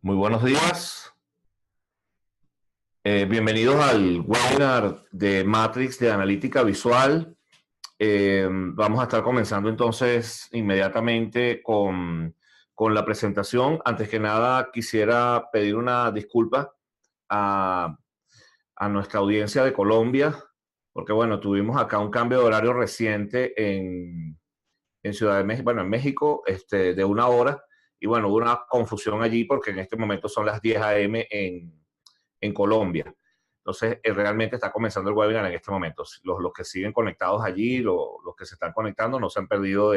Muy buenos días. Bienvenidos al webinar de Matrix de Analítica Visual. Vamos a estar comenzando entonces inmediatamente con la presentación. Antes que nada, quisiera pedir una disculpa a, a nuestra audiencia de Colombia, porque bueno, tuvimos acá un cambio de horario reciente en Ciudad de México, bueno, en México, de una hora. Y bueno, hubo una confusión allí porque en este momento son las 10 a.m. en Colombia. Entonces, realmente está comenzando el webinar en este momento. Los que siguen conectados allí, los que se están conectando, no se han perdido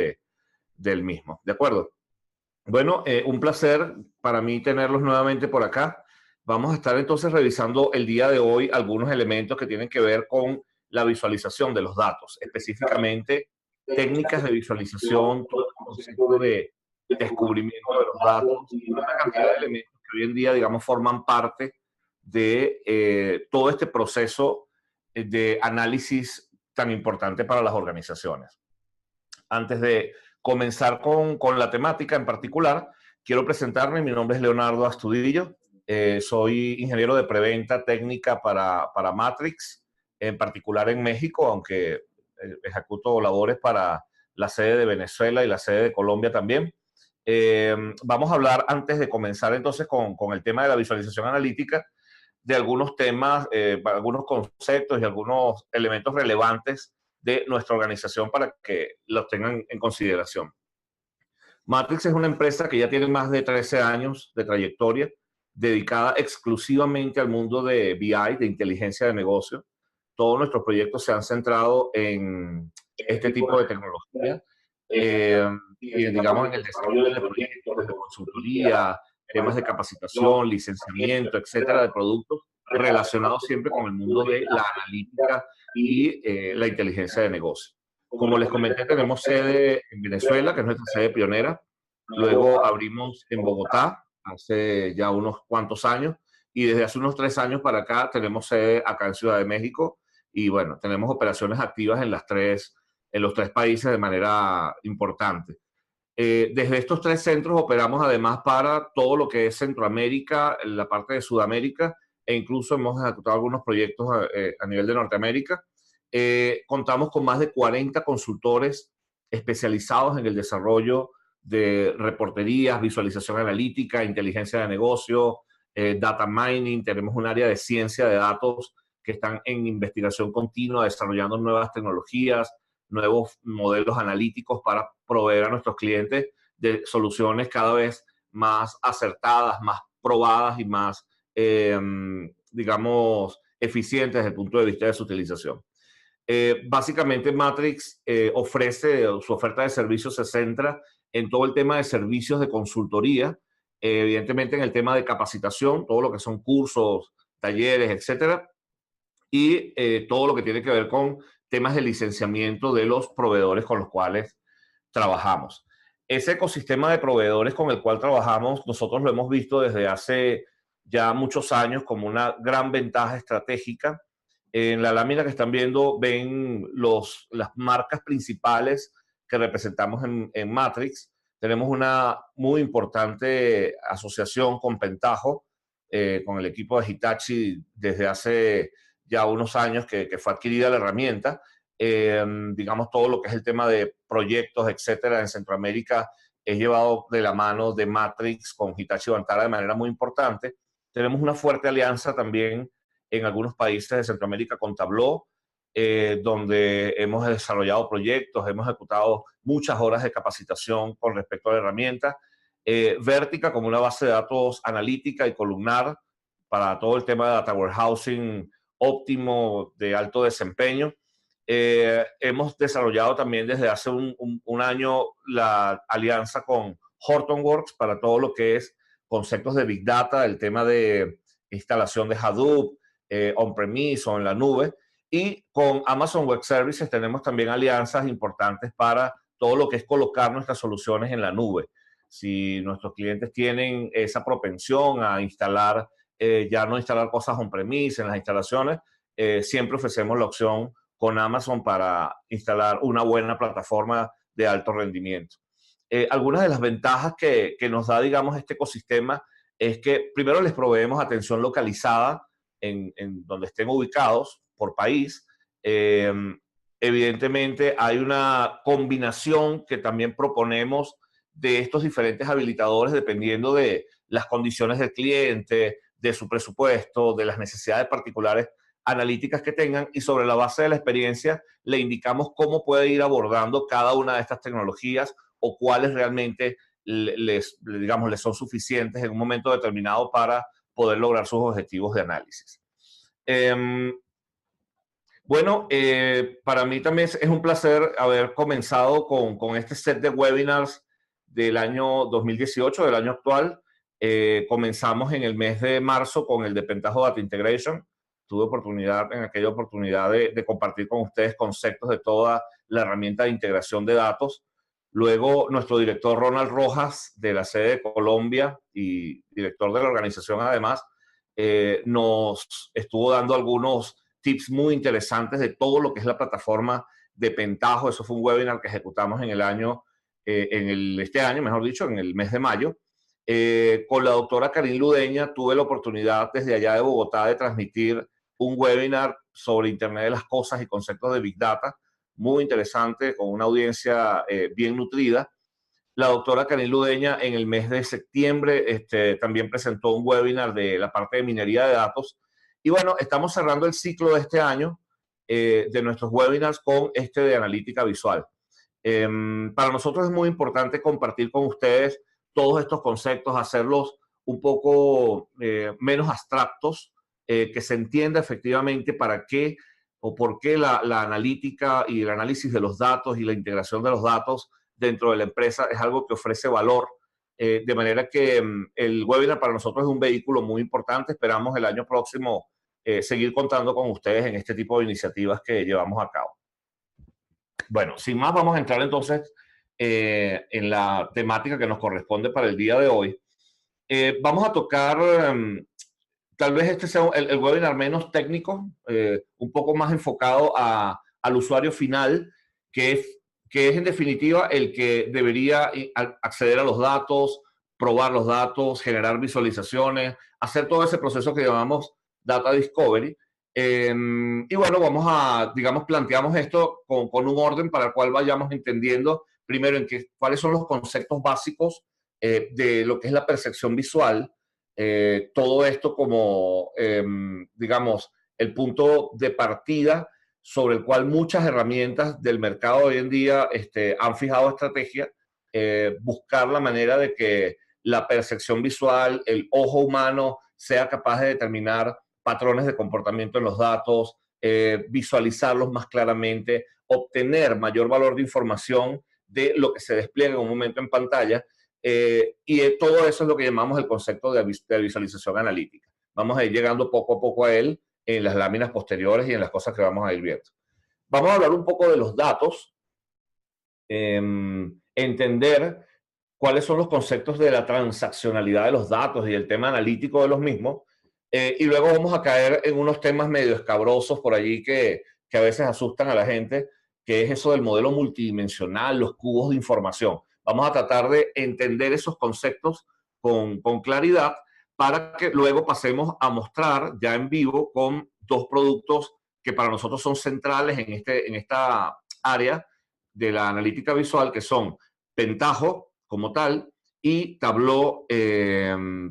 del mismo. ¿De acuerdo? Bueno, un placer para mí tenerlos nuevamente por acá. Vamos a estar entonces revisando el día de hoy algunos elementos que tienen que ver con la visualización de los datos, específicamente técnicas de visualización, todo el concepto de descubrimiento de los datos y una cantidad de elementos que hoy en día, digamos, forman parte de todo este proceso de análisis tan importante para las organizaciones. Antes de comenzar con la temática en particular, quiero presentarme. Mi nombre es Leonardo Astudillo. Soy ingeniero de preventa técnica para Matrix, en particular en México, aunque ejecuto labores para la sede de Venezuela y la sede de Colombia también. Vamos a hablar, antes de comenzar entonces con el tema de la visualización analítica, de algunos temas, algunos conceptos y algunos elementos relevantes de nuestra organización para que los tengan en consideración. Matrix es una empresa que ya tiene más de 13 años de trayectoria, dedicada exclusivamente al mundo de BI, de inteligencia de negocio. Todos nuestros proyectos se han centrado en este tipo de tecnología, y digamos en el desarrollo de proyectos, desde consultoría, temas de capacitación, licenciamiento, etcétera, de productos relacionados siempre con el mundo de la analítica y la inteligencia de negocio. Como les comenté, tenemos sede en Venezuela, que es nuestra sede pionera. Luego abrimos en Bogotá hace ya unos cuantos años, y desde hace unos 3 años para acá tenemos sede acá en Ciudad de México. Y bueno, tenemos operaciones activas en los tres países de manera importante. Desde estos tres centros operamos además para todo lo que es Centroamérica, la parte de Sudamérica, e incluso hemos ejecutado algunos proyectos a nivel de Norteamérica. Contamos con más de 40 consultores especializados en el desarrollo de reporterías, visualización analítica, inteligencia de negocio, data mining. Tenemos un área de ciencia de datos que están en investigación continua, desarrollando nuevas tecnologías, nuevos modelos analíticos para proveer a nuestros clientes de soluciones cada vez más acertadas, más probadas y más, digamos, eficientes desde el punto de vista de su utilización. Básicamente Matrix ofrece, su oferta de servicios se centra en todo el tema de servicios de consultoría, evidentemente en el tema de capacitación, todo lo que son cursos, talleres, etcétera, y todo lo que tiene que ver con temas de licenciamiento de los proveedores con los cuales trabajamos. Ese ecosistema de proveedores con el cual trabajamos, nosotros lo hemos visto desde hace ya muchos años como una gran ventaja estratégica. En la lámina que están viendo ven las marcas principales que representamos en Matrix. Tenemos una muy importante asociación con Pentaho, con el equipo de Hitachi desde hace ya unos años que fue adquirida la herramienta. Digamos, todo lo que es el tema de proyectos, etcétera, en Centroamérica es llevado de la mano de Matrix con Hitachi Vantara de manera muy importante. Tenemos una fuerte alianza también en algunos países de Centroamérica con Tableau, donde hemos desarrollado proyectos, hemos ejecutado muchas horas de capacitación con respecto a la herramienta. Vertica como una base de datos analítica y columnar para todo el tema de data warehousing óptimo, de alto desempeño. Hemos desarrollado también desde hace un año la alianza con Hortonworks para todo lo que es conceptos de Big Data, el tema de instalación de Hadoop, on-premise o en la nube. Y con Amazon Web Services tenemos también alianzas importantes para todo lo que es colocar nuestras soluciones en la nube. Si nuestros clientes tienen esa propensión a instalar, ya no instalar cosas on-premise en las instalaciones, siempre ofrecemos la opción con Amazon para instalar una buena plataforma de alto rendimiento. Algunas de las ventajas que nos da, digamos, este ecosistema es que primero les proveemos atención localizada en donde estén ubicados por país. Eh, Evidentemente hay una combinación que también proponemos de estos diferentes habilitadores dependiendo de las condiciones del cliente, de su presupuesto, de las necesidades particulares analíticas que tengan, y sobre la base de la experiencia le indicamos cómo puede ir abordando cada una de estas tecnologías o cuáles realmente digamos, les son suficientes en un momento determinado para poder lograr sus objetivos de análisis. Bueno, para mí también es un placer haber comenzado con este set de webinars del año 2018, del año actual. Comenzamos en el mes de marzo con el de Pentaho Data Integration. Tuve oportunidad, en aquella oportunidad, de compartir con ustedes conceptos de toda la herramienta de integración de datos. Luego, nuestro director Ronald Rojas, de la sede de Colombia y director de la organización además, nos estuvo dando algunos tips muy interesantes de todo lo que es la plataforma de Pentaho. Eso fue un webinar que ejecutamos en el año, este año, mejor dicho, en el mes de mayo. Con la doctora Karin Ludeña tuve la oportunidad desde allá de Bogotá de transmitir un webinar sobre Internet de las Cosas y conceptos de Big Data, muy interesante, con una audiencia bien nutrida. La doctora Karin Ludeña en el mes de septiembre también presentó un webinar de la parte de minería de datos. Y bueno, estamos cerrando el ciclo de este año de nuestros webinars con este de analítica visual. Para nosotros es muy importante compartir con ustedes todos estos conceptos, hacerlos un poco menos abstractos, que se entienda efectivamente para qué o por qué la analítica y el análisis de los datos y la integración de los datos dentro de la empresa es algo que ofrece valor. De manera que el webinar para nosotros es un vehículo muy importante. Esperamos el año próximo seguir contando con ustedes en este tipo de iniciativas que llevamos a cabo. Bueno, sin más, vamos a entrar entonces en la temática que nos corresponde para el día de hoy. Vamos a tocar, tal vez este sea el webinar menos técnico, un poco más enfocado al usuario final, que es en definitiva el que debería acceder a los datos, probar los datos, generar visualizaciones, hacer todo ese proceso que llamamos Data Discovery. Y bueno, vamos a, digamos, planteamos esto con un orden para el cual vayamos entendiendo primero cuáles son los conceptos básicos de lo que es la percepción visual. Todo esto como, digamos, el punto de partida sobre el cual muchas herramientas del mercado hoy en día han fijado estrategia, buscar la manera de que la percepción visual, el ojo humano, sea capaz de determinar patrones de comportamiento en los datos, visualizarlos más claramente, obtener mayor valor de información de lo que se despliega en un momento en pantalla. Y todo eso es lo que llamamos el concepto de visualización analítica. Vamos a ir llegando poco a poco a él en las láminas posteriores y en las cosas que vamos a ir viendo. Vamos a hablar un poco de los datos, entender cuáles son los conceptos de la transaccionalidad de los datos y el tema analítico de los mismos, y luego vamos a caer en unos temas medio escabrosos por allí que a veces asustan a la gente, que es eso del modelo multidimensional, los cubos de información. Vamos a tratar de entender esos conceptos con claridad para que luego pasemos a mostrar ya en vivo con dos productos que para nosotros son centrales en esta área de la analítica visual, que son Pentaho como tal y Tableau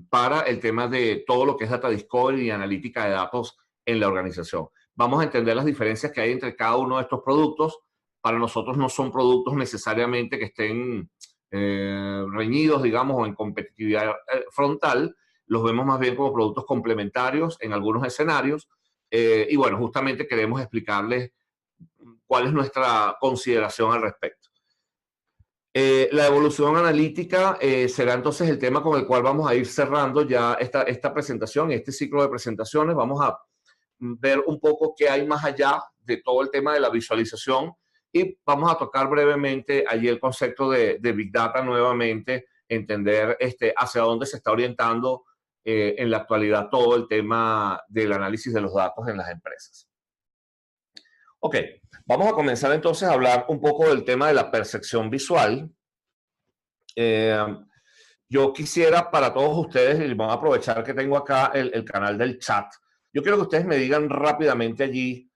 para el tema de todo lo que es Data Discovery y analítica de datos en la organización. Vamos a entender las diferencias que hay entre cada uno de estos productos. Para nosotros no son productos necesariamente que estén reñidos, digamos, o en competitividad frontal. Los vemos más bien como productos complementarios en algunos escenarios. Y bueno, justamente queremos explicarles cuál es nuestra consideración al respecto. La evolución analítica será entonces el tema con el cual vamos a ir cerrando ya esta presentación, este ciclo de presentaciones. Vamos a ver un poco qué hay más allá de todo el tema de la visualización y vamos a tocar brevemente allí el concepto de Big Data nuevamente, entender hacia dónde se está orientando en la actualidad todo el tema del análisis de los datos en las empresas. Ok, vamos a comenzar entonces a hablar un poco del tema de la percepción visual. yo quisiera para todos ustedes, y vamos a aprovechar que tengo acá el canal del chat, yo quiero que ustedes me digan rápidamente allí,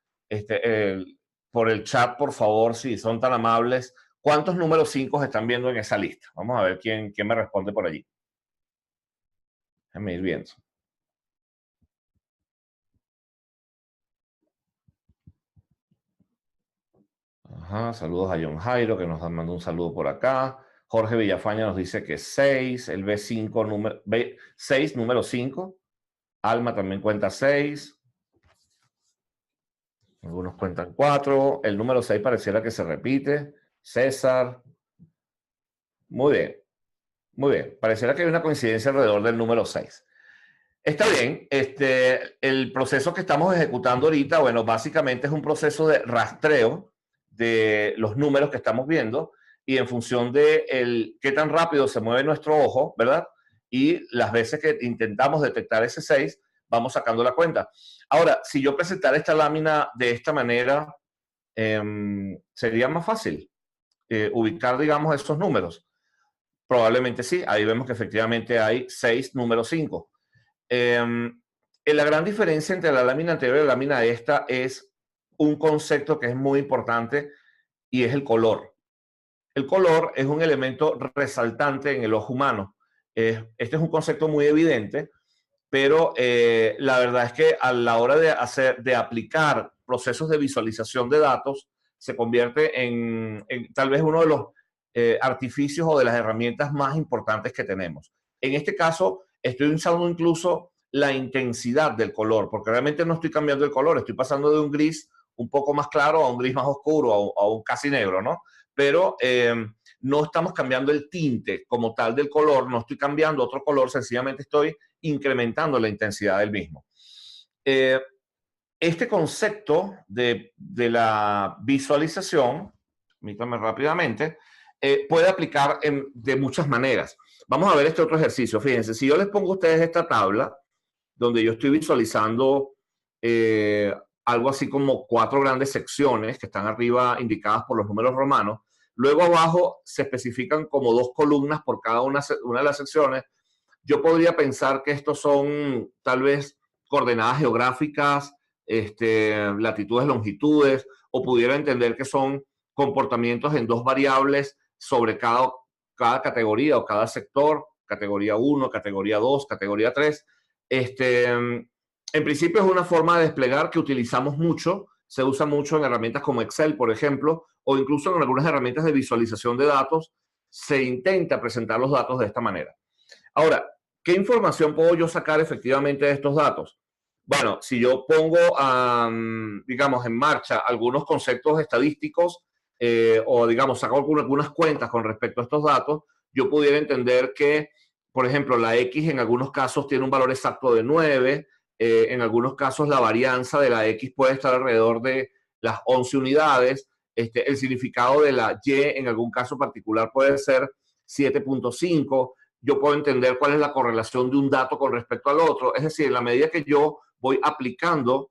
por el chat, por favor, si son tan amables, ¿cuántos números 5 están viendo en esa lista? Vamos a ver quién me responde por allí. Déjenme ir viendo. Ajá, saludos a John Jairo, que nos manda un saludo por acá. Jorge Villafaña nos dice que 6, el B5, número, B6, número 5. Alma también cuenta 6. Algunos cuentan 4. El número 6 pareciera que se repite. César. Muy bien, muy bien. Pareciera que hay una coincidencia alrededor del número 6. Está bien, el proceso que estamos ejecutando ahorita, bueno, básicamente es un proceso de rastreo de los números que estamos viendo y en función de qué tan rápido se mueve nuestro ojo, ¿verdad? Y las veces que intentamos detectar ese 6, vamos sacando la cuenta. Ahora, si yo presentara esta lámina de esta manera, sería más fácil ubicar, digamos, esos números. Probablemente sí, ahí vemos que efectivamente hay 6, número 5. La gran diferencia entre la lámina anterior y la lámina esta es un concepto que es muy importante y es el color. El color es un elemento resaltante en el ojo humano. Este es un concepto muy evidente, pero la verdad es que a la hora de aplicar procesos de visualización de datos, se convierte en tal vez uno de los artificios o de las herramientas más importantes que tenemos. En este caso, estoy usando incluso la intensidad del color, porque realmente no estoy cambiando el color, estoy pasando de un gris un poco más claro a un gris más oscuro, a un casi negro, ¿no? Pero no estamos cambiando el tinte como tal del color, no estoy cambiando otro color, sencillamente estoy incrementando la intensidad del mismo. Este concepto de la visualización, permítanme rápidamente, puede aplicar de muchas maneras. Vamos a ver este otro ejercicio. Fíjense, si yo les pongo a ustedes esta tabla, donde yo estoy visualizando algo así como 4 grandes secciones que están arriba indicadas por los números romanos, luego abajo se especifican como 2 columnas por cada una de las secciones. Yo podría pensar que estos son tal vez coordenadas geográficas, latitudes, longitudes, o pudiera entender que son comportamientos en 2 variables sobre cada categoría o cada sector, categoría 1, categoría 2, categoría 3. En principio es una forma de desplegar que utilizamos mucho, se usa mucho en herramientas como Excel, por ejemplo, o incluso en algunas herramientas de visualización de datos, se intenta presentar los datos de esta manera. Ahora, ¿qué información puedo yo sacar efectivamente de estos datos? Bueno, si yo pongo, digamos, en marcha algunos conceptos estadísticos o, digamos, saco algunas cuentas con respecto a estos datos, yo pudiera entender que, por ejemplo, la X en algunos casos tiene un valor exacto de 9, en algunos casos la varianza de la X puede estar alrededor de las 11 unidades, el significado de la Y en algún caso particular puede ser 7.5. Yo puedo entender cuál es la correlación de un dato con respecto al otro. Es decir, en la medida que yo voy aplicando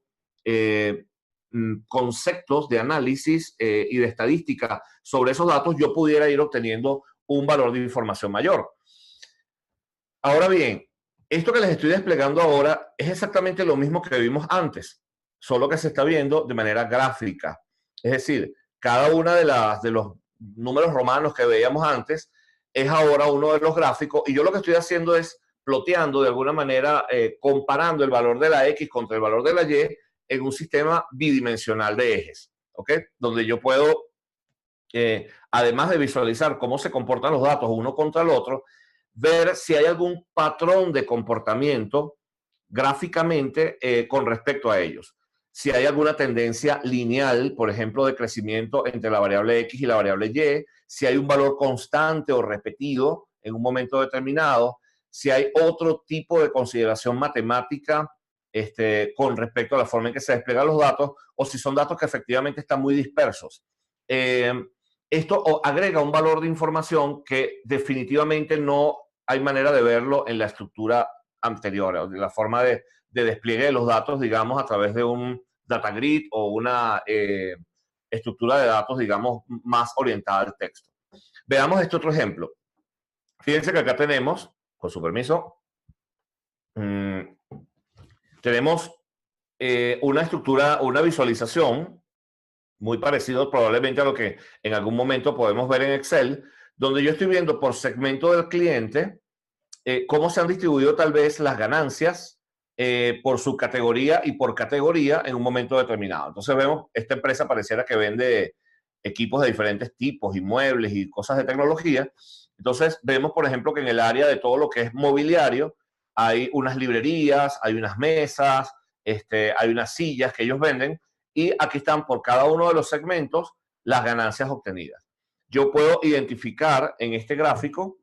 conceptos de análisis y de estadística sobre esos datos, yo pudiera ir obteniendo un valor de información mayor. Ahora bien, esto que les estoy desplegando ahora es exactamente lo mismo que vimos antes, solo que se está viendo de manera gráfica. Es decir, cada una de los números romanos que veíamos antes es ahora uno de los gráficos y yo lo que estoy haciendo es ploteando de alguna manera, comparando el valor de la X contra el valor de la Y en un sistema bidimensional de ejes, ¿ok? Donde yo puedo, además de visualizar cómo se comportan los datos uno contra el otro, ver si hay algún patrón de comportamiento gráficamente con respecto a ellos. Si hay alguna tendencia lineal, por ejemplo, de crecimiento entre la variable X y la variable Y, si hay un valor constante o repetido en un momento determinado, si hay otro tipo de consideración matemática con respecto a la forma en que se despliegan los datos, o si son datos que efectivamente están muy dispersos. Esto agrega un valor de información que definitivamente no hay manera de verlo en la estructura anterior, de la forma de despliegue de los datos, digamos, a través de un data grid o una estructura de datos, digamos, más orientada al texto. Veamos este otro ejemplo. Fíjense que acá tenemos, con su permiso, tenemos una estructura, una visualización muy parecido probablemente a lo que en algún momento podemos ver en Excel, donde yo estoy viendo por segmento del cliente cómo se han distribuido tal vez las ganancias por su categoría y por categoría en un momento determinado. Entonces vemos, esta empresa pareciera que vende equipos de diferentes tipos, inmuebles y cosas de tecnología. Entonces vemos, por ejemplo, que en el área de todo lo que es mobiliario hay unas librerías, hay unas mesas, hay unas sillas que ellos venden y aquí están por cada uno de los segmentos las ganancias obtenidas. Yo puedo identificar en este gráfico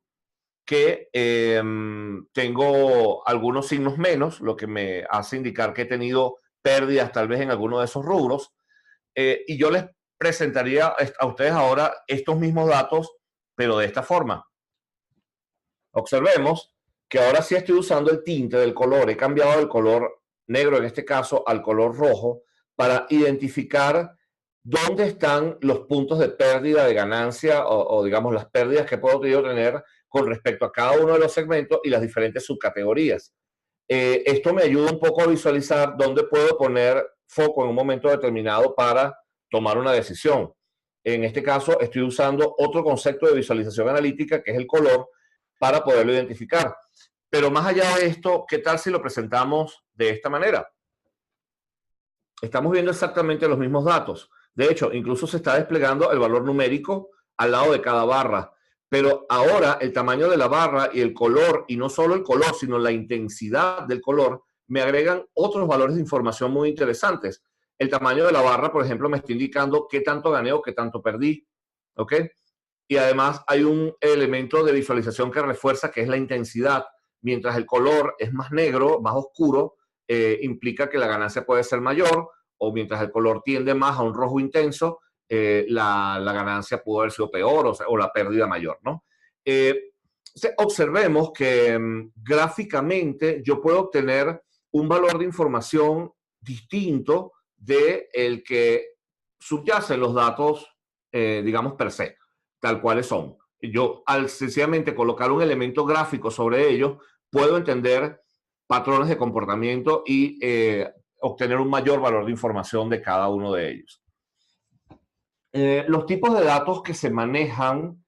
que tengo algunos signos menos, lo que me hace indicar que he tenido pérdidas tal vez en alguno de esos rubros. Y yo les presentaría a ustedes ahora estos mismos datos, pero de esta forma. Observemos que ahora sí estoy usando el tinte del color, he cambiado del color negro en este caso al color rojo para identificar dónde están los puntos de pérdida de ganancia o digamos las pérdidas que puedo tener con respecto a cada uno de los segmentos y las diferentes subcategorías. Esto me ayuda un poco a visualizar dónde puedo poner foco en un momento determinado para tomar una decisión. En este caso, estoy usando otro concepto de visualización analítica, que es el color, para poderlo identificar. Pero más allá de esto, ¿qué tal si lo presentamos de esta manera? Estamos viendo exactamente los mismos datos. De hecho, incluso se está desplegando el valor numérico al lado de cada barra. Pero ahora el tamaño de la barra y el color, y no solo el color, sino la intensidad del color, me agregan otros valores de información muy interesantes. El tamaño de la barra, por ejemplo, me está indicando qué tanto gané o qué tanto perdí. ¿Ok? Y además hay un elemento de visualización que refuerza que es la intensidad. Mientras el color es más negro, más oscuro, implica que la ganancia puede ser mayor, o mientras el color tiende más a un rojo intenso, la ganancia pudo haber sido peor o la pérdida mayor, ¿no? Observemos que gráficamente yo puedo obtener un valor de información distinto del que subyace los datos, digamos, per se, tal cuales son. Yo, al sencillamente colocar un elemento gráfico sobre ellos, puedo entender patrones de comportamiento y obtener un mayor valor de información de cada uno de ellos. Los tipos de datos que se manejan,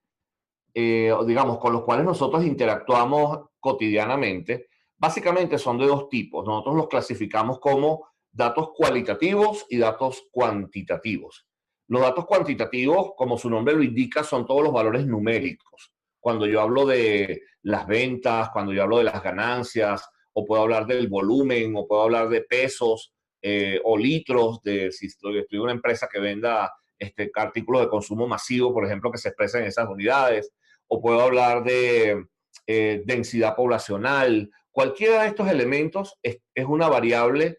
digamos, con los cuales nosotros interactuamos cotidianamente, básicamente son de dos tipos. Nosotros los clasificamos como datos cualitativos y datos cuantitativos. Los datos cuantitativos, como su nombre lo indica, son todos los valores numéricos. Cuando yo hablo de las ventas, cuando yo hablo de las ganancias, o puedo hablar del volumen, o puedo hablar de pesos o litros, de si estoy en una empresa que venda artículos de consumo masivo, por ejemplo, que se expresan en esas unidades, o puedo hablar de densidad poblacional. Cualquiera de estos elementos es una variable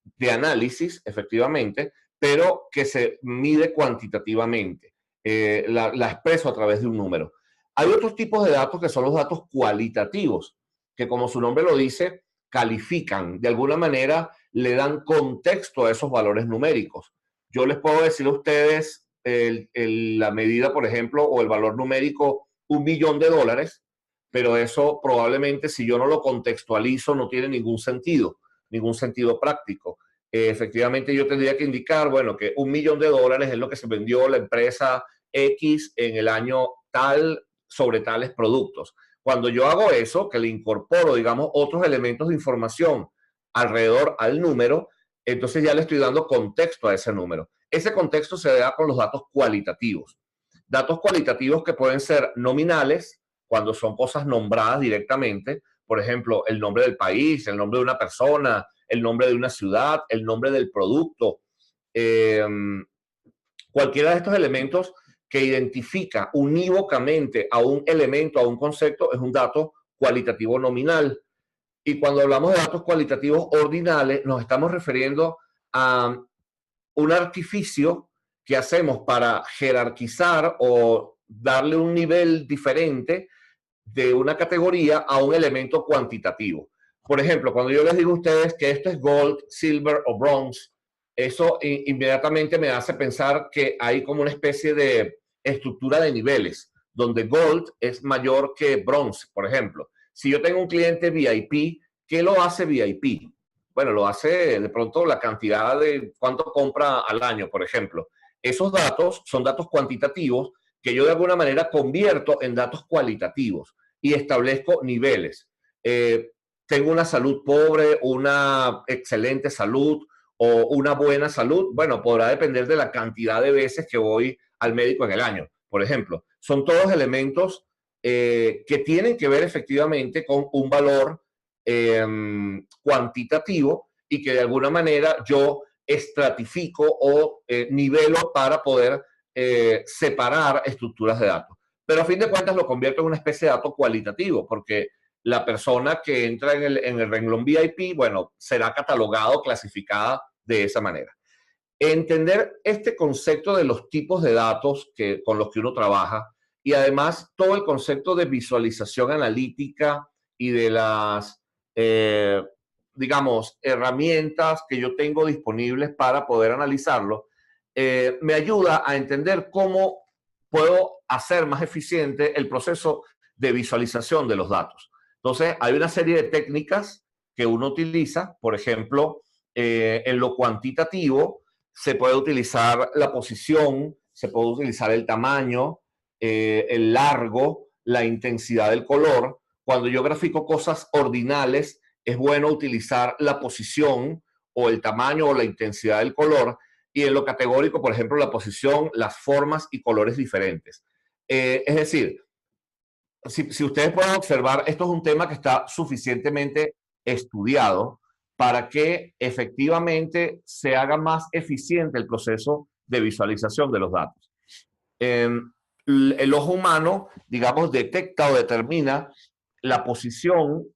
de análisis, efectivamente, pero que se mide cuantitativamente. La expreso a través de un número. Hay otros tipos de datos que son los datos cualitativos, que como su nombre lo dice, califican, de alguna manera le dan contexto a esos valores numéricos. Yo les puedo decir a ustedes la medida, por ejemplo, o el valor numérico, $1.000.000, pero eso probablemente si yo no lo contextualizo no tiene ningún sentido práctico. Efectivamente yo tendría que indicar, bueno, que $1.000.000 es lo que se vendió la empresa X en el año tal sobre tales productos. Cuando yo hago eso, que le incorporo, digamos, otros elementos de información alrededor al número, entonces ya le estoy dando contexto a ese número. Ese contexto se da con los datos cualitativos. Datos cualitativos que pueden ser nominales, cuando son cosas nombradas directamente, por ejemplo, el nombre del país, el nombre de una persona, el nombre de una ciudad, el nombre del producto. Cualquiera de estos elementos que identifica unívocamente a un elemento, a un concepto, es un dato cualitativo nominal. Y cuando hablamos de datos cualitativos ordinales, nos estamos refiriendo a un artificio que hacemos para jerarquizar o darle un nivel diferente de una categoría a un elemento cuantitativo. Por ejemplo, cuando yo les digo a ustedes que esto es gold, silver o bronze, eso inmediatamente me hace pensar que hay como una especie de estructura de niveles. donde Gold es mayor que Bronze, por ejemplo. Si yo tengo un cliente VIP, ¿qué lo hace VIP? Bueno, lo hace de pronto la cantidad de cuánto compra al año, por ejemplo. Esos datos son datos cuantitativos que yo de alguna manera convierto en datos cualitativos y establezco niveles. Tengo una salud pobre, una excelente salud o una buena salud. Bueno, podrá depender de la cantidad de veces que voy al médico en el año, por ejemplo. Son todos elementos que tienen que ver efectivamente con un valor cuantitativo y que de alguna manera yo estratifico o nivelo para poder separar estructuras de datos. Pero a fin de cuentas lo convierto en una especie de dato cualitativo, porque la persona que entra en el renglón VIP, bueno, será catalogada o clasificada de esa manera. Entender este concepto de los tipos de datos con los que uno trabaja y además todo el concepto de visualización analítica y de las, digamos, herramientas que yo tengo disponibles para poder analizarlo, me ayuda a entender cómo puedo hacer más eficiente el proceso de visualización de los datos. Entonces, hay una serie de técnicas que uno utiliza, por ejemplo, en lo cuantitativo, se puede utilizar la posición, se puede utilizar el tamaño, el largo, la intensidad del color. Cuando yo grafico cosas ordinales, es bueno utilizar la posición o el tamaño o la intensidad del color. Y en lo categórico, por ejemplo, la posición, las formas y colores diferentes. Es decir, si ustedes pueden observar, esto es un tema que está suficientemente estudiado para que efectivamente se haga más eficiente el proceso de visualización de los datos. El ojo humano, digamos, detecta o determina la posición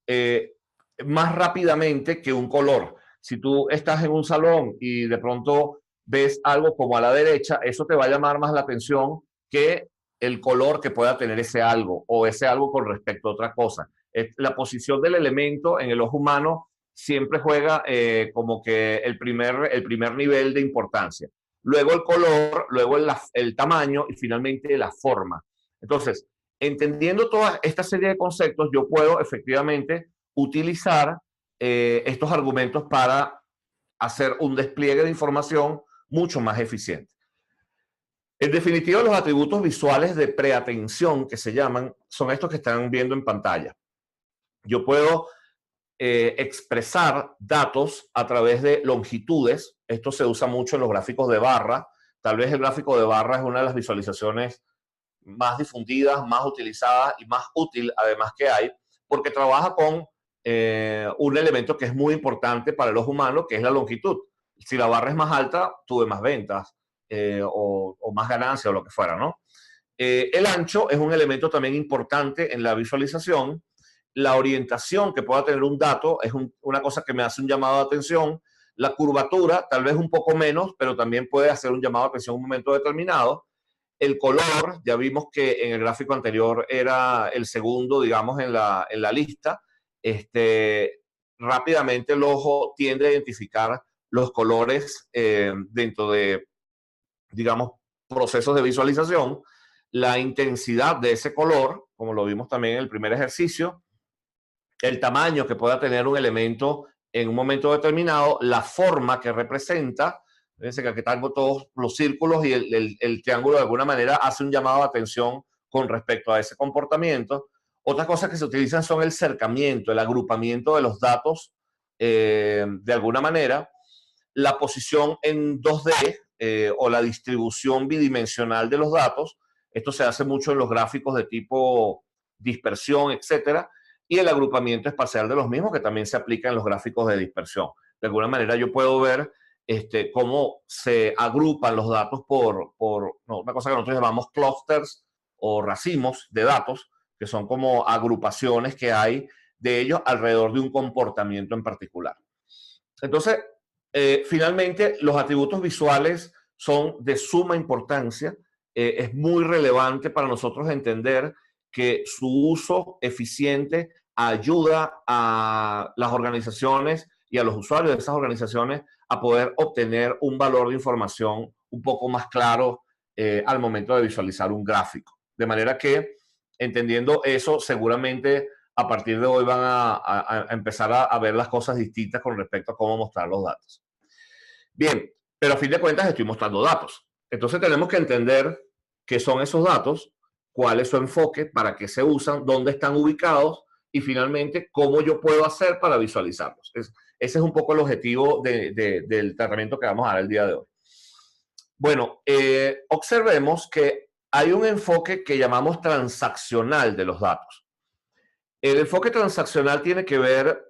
más rápidamente que un color. Si tú estás en un salón y de pronto ves algo como a la derecha, eso te va a llamar más la atención que el color que pueda tener ese algo o ese algo con respecto a otra cosa. La posición del elemento en el ojo humano siempre juega como que el primer nivel de importancia. Luego el color, luego el tamaño y finalmente la forma. Entonces, entendiendo toda esta serie de conceptos, yo puedo efectivamente utilizar estos argumentos para hacer un despliegue de información mucho más eficiente. En definitiva, los atributos visuales de preatención que se llaman son estos que están viendo en pantalla. Yo puedo expresar datos a través de longitudes. Esto se usa mucho en los gráficos de barra. Tal vez el gráfico de barra es una de las visualizaciones más difundidas, más utilizadas y más útil además que hay, porque trabaja con un elemento que es muy importante para el ojo humano, que es la longitud. Si la barra es más alta, tuve más ventas o más ganancia o lo que fuera, ¿no? El ancho es un elemento también importante en la visualización. La orientación que pueda tener un dato es una cosa que me hace un llamado de atención. La curvatura, tal vez un poco menos, pero también puede hacer un llamado de atención en un momento determinado. El color, ya vimos que en el gráfico anterior era el segundo, digamos, en la lista. Rápidamente el ojo tiende a identificar los colores dentro de, digamos, procesos de visualización. La intensidad de ese color, como lo vimos también en el primer ejercicio, el tamaño que pueda tener un elemento en un momento determinado, la forma que representa. Fíjense que aquí tengo todos los círculos y el triángulo de alguna manera hace un llamado de atención con respecto a ese comportamiento. Otras cosas que se utilizan son el cercamiento, el agrupamiento de los datos de alguna manera, la posición en 2D o la distribución bidimensional de los datos. Esto se hace mucho en los gráficos de tipo dispersión, etcétera, y el agrupamiento espacial de los mismos, que también se aplica en los gráficos de dispersión. De alguna manera yo puedo ver cómo se agrupan los datos por una cosa que nosotros llamamos clusters o racimos de datos, que son como agrupaciones que hay de ellos alrededor de un comportamiento en particular. Entonces, finalmente, los atributos visuales son de suma importancia. Es muy relevante para nosotros entender que su uso eficiente ayuda a las organizaciones y a los usuarios de esas organizaciones a poder obtener un valor de información un poco más claro al momento de visualizar un gráfico. De manera que, entendiendo eso, seguramente a partir de hoy van a empezar a ver las cosas distintas con respecto a cómo mostrar los datos. Bien, pero a fin de cuentas estoy mostrando datos. Entonces tenemos que entender qué son esos datos, cuál es su enfoque, para qué se usan, dónde están ubicados y finalmente cómo yo puedo hacer para visualizarlos. Ese es un poco el objetivo del tratamiento que vamos a dar el día de hoy. Bueno, observemos que hay un enfoque que llamamos transaccional de los datos. El enfoque transaccional tiene que ver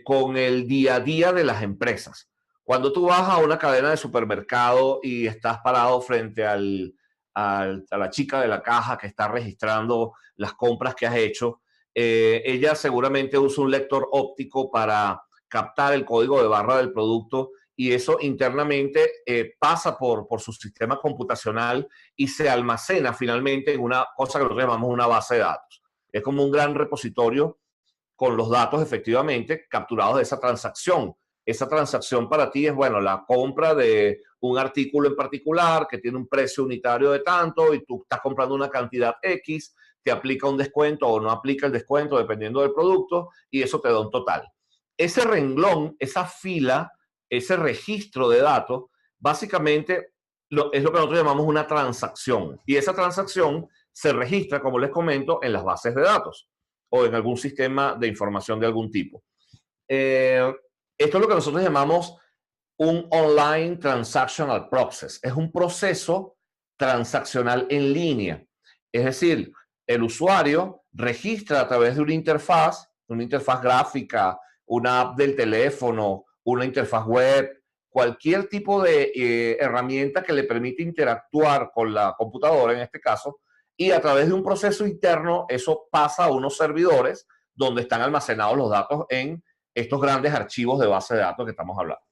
con el día a día de las empresas. Cuando tú vas a una cadena de supermercado y estás parado frente a la chica de la caja que está registrando las compras que has hecho, ella seguramente usa un lector óptico para captar el código de barra del producto y eso internamente pasa por su sistema computacional y se almacena finalmente en una cosa que nosotros llamamos una base de datos. Es como un gran repositorio con los datos efectivamente capturados de esa transacción. Esa transacción para ti es, bueno, la compra de un artículo en particular que tiene un precio unitario de tanto y tú estás comprando una cantidad X, te aplica un descuento o no aplica el descuento dependiendo del producto y eso te da un total. Ese renglón, esa fila, ese registro de datos, básicamente es lo que nosotros llamamos una transacción. Y esa transacción se registra, como les comento, en las bases de datos o en algún sistema de información de algún tipo. Esto es lo que nosotros llamamos un online transactional process. Es un proceso transaccional en línea. Es decir, el usuario registra a través de una interfaz gráfica, una app del teléfono, una interfaz web, cualquier tipo de herramienta que le permite interactuar con la computadora, en este caso, y a través de un proceso interno, eso pasa a unos servidores donde están almacenados los datos en estos grandes archivos de base de datos que estamos hablando.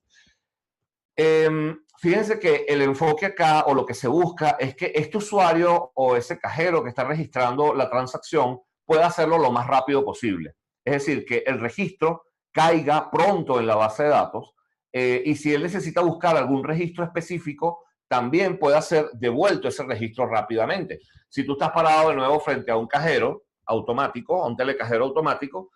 Fíjense que el enfoque acá o lo que se busca es que este usuario o ese cajero que está registrando la transacción pueda hacerlo lo más rápido posible. Es decir, que el registro caiga pronto en la base de datos y si él necesita buscar algún registro específico, también puede ser devuelto ese registro rápidamente. Si tú estás parado de nuevo frente a un cajero automático, a un telecajero automático,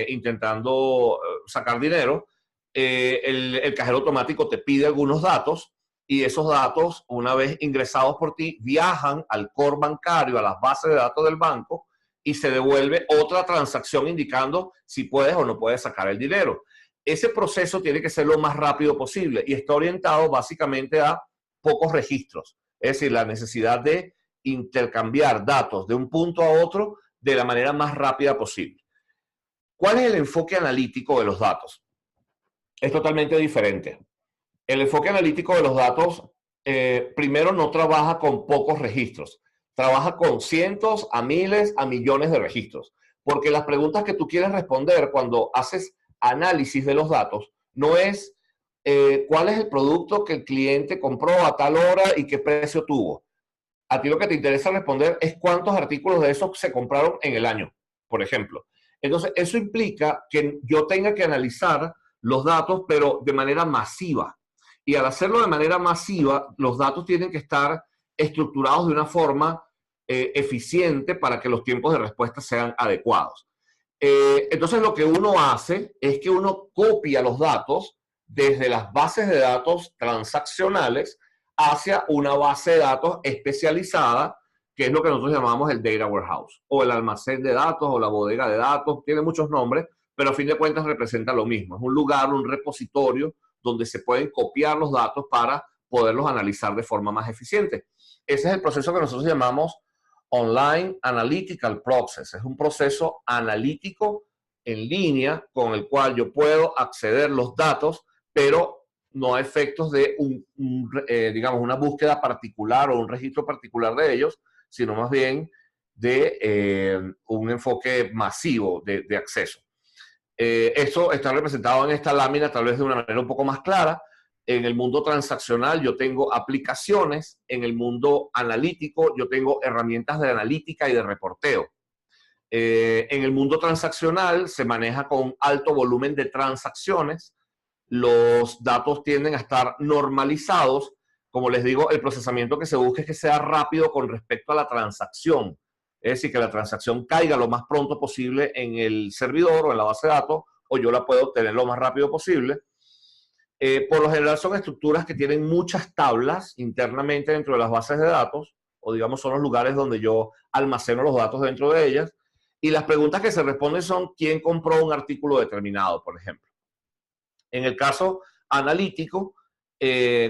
intentando sacar dinero, el cajero automático te pide algunos datos y esos datos, una vez ingresados por ti, viajan al core bancario, a las bases de datos del banco y se devuelve otra transacción indicando si puedes o no puedes sacar el dinero. Ese proceso tiene que ser lo más rápido posible y está orientado básicamente a pocos registros. Es decir, la necesidad de intercambiar datos de un punto a otro de la manera más rápida posible. ¿Cuál es el enfoque analítico de los datos? Es totalmente diferente. El enfoque analítico de los datos, primero, no trabaja con pocos registros, trabaja con cientos a miles a millones de registros, porque las preguntas que tú quieres responder cuando haces análisis de los datos no es cuál es el producto que el cliente compró a tal hora y qué precio tuvo. A ti lo que te interesa responder es cuántos artículos de esos se compraron en el año, por ejemplo. Entonces, eso implica que yo tenga que analizar los datos, pero de manera masiva. Y al hacerlo de manera masiva, los datos tienen que estar estructurados de una forma eficiente para que los tiempos de respuesta sean adecuados. Entonces, lo que uno hace es que uno copia los datos desde las bases de datos transaccionales hacia una base de datos especializada, que es lo que nosotros llamamos el data warehouse, o el almacén de datos, o la bodega de datos, tiene muchos nombres, pero a fin de cuentas representa lo mismo. Es un lugar, un repositorio donde se pueden copiar los datos para poderlos analizar de forma más eficiente. Ese es el proceso que nosotros llamamos Online Analytical Process. Es un proceso analítico en línea con el cual yo puedo acceder a los datos, pero no a efectos de digamos, una búsqueda particular o un registro particular de ellos, sino más bien de un enfoque masivo de acceso. Eso está representado en esta lámina tal vez de una manera un poco más clara. En el mundo transaccional yo tengo aplicaciones, en el mundo analítico yo tengo herramientas de analítica y de reporteo. En el mundo transaccional se maneja con alto volumen de transacciones, los datos tienden a estar normalizados, como les digo, el procesamiento que se busca es que sea rápido con respecto a la transacción. Es decir, que la transacción caiga lo más pronto posible en el servidor o en la base de datos, o yo la puedo obtener lo más rápido posible. Por lo general son estructuras que tienen muchas tablas internamente dentro de las bases de datos, o digamos son los lugares donde yo almaceno los datos dentro de ellas. Y las preguntas que se responden son quién compró un artículo determinado, por ejemplo. En el caso analítico,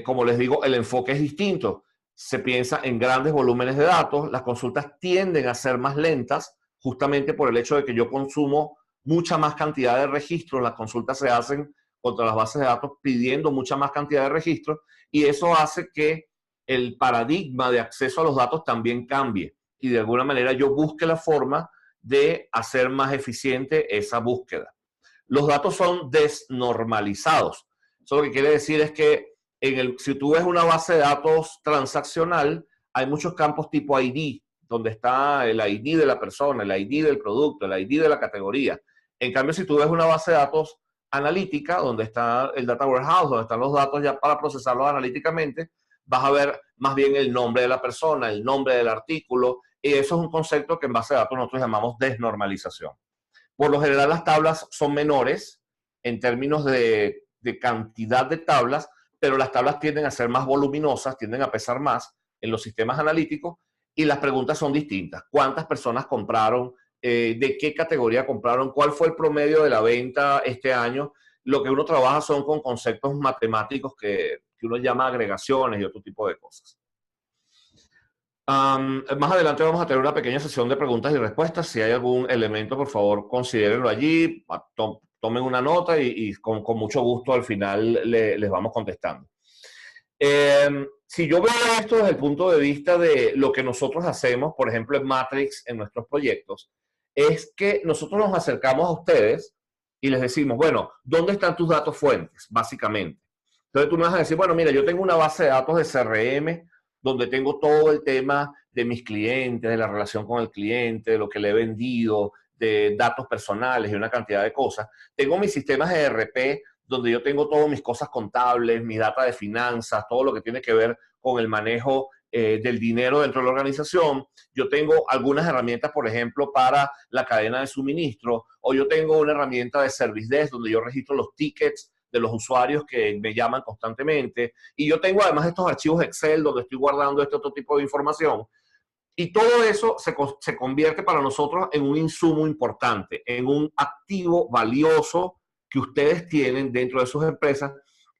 como les digo, el enfoque es distinto. Se piensa en grandes volúmenes de datos, las consultas tienden a ser más lentas, justamente por el hecho de que yo consumo mucha más cantidad de registros, las consultas se hacen contra las bases de datos pidiendo mucha más cantidad de registros, y eso hace que el paradigma de acceso a los datos también cambie, y de alguna manera yo busque la forma de hacer más eficiente esa búsqueda. Los datos son desnormalizados. Eso lo que quiere decir es que si tú ves una base de datos transaccional, hay muchos campos tipo ID, donde está el ID de la persona, el ID del producto, el ID de la categoría. En cambio, si tú ves una base de datos analítica, donde está el data warehouse, donde están los datos ya para procesarlos analíticamente, vas a ver más bien el nombre de la persona, el nombre del artículo, y eso es un concepto que en base de datos nosotros llamamos desnormalización. Por lo general las tablas son menores en términos de cantidad de tablas, pero las tablas tienden a ser más voluminosas, tienden a pesar más en los sistemas analíticos, y las preguntas son distintas. ¿Cuántas personas compraron? ¿De qué categoría compraron? ¿Cuál fue el promedio de la venta este año? Lo que uno trabaja son con conceptos matemáticos que uno llama agregaciones y otro tipo de cosas. Más adelante vamos a tener una pequeña sesión de preguntas y respuestas. Si hay algún elemento, por favor, considérenlo allí, tomen una nota y con mucho gusto al final les vamos contestando. Si yo veo esto desde el punto de vista de lo que nosotros hacemos, por ejemplo, en Matrix, en nuestros proyectos, es que nosotros nos acercamos a ustedes y les decimos, bueno, ¿dónde están tus datos fuentes? Básicamente. Entonces tú me vas a decir, bueno, mira, yo tengo una base de datos de CRM donde tengo todo el tema de mis clientes, de la relación con el cliente, de lo que le he vendido, de datos personales y una cantidad de cosas. Tengo mis sistemas de ERP donde yo tengo todas mis cosas contables, mi data de finanzas, todo lo que tiene que ver con el manejo del dinero dentro de la organización. Yo tengo algunas herramientas, por ejemplo, para la cadena de suministro, o yo tengo una herramienta de Service Desk donde yo registro los tickets de los usuarios que me llaman constantemente. Y yo tengo además estos archivos Excel donde estoy guardando este otro tipo de información. Y todo eso se convierte para nosotros en un insumo importante, en un activo valioso que ustedes tienen dentro de sus empresas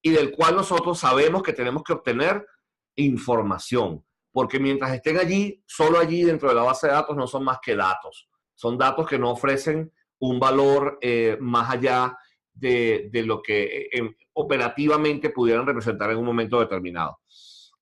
y del cual nosotros sabemos que tenemos que obtener información. Porque mientras estén allí, solo allí dentro de la base de datos no son más que datos. Son datos que no ofrecen un valor más allá de lo que operativamente pudieran representar en un momento determinado.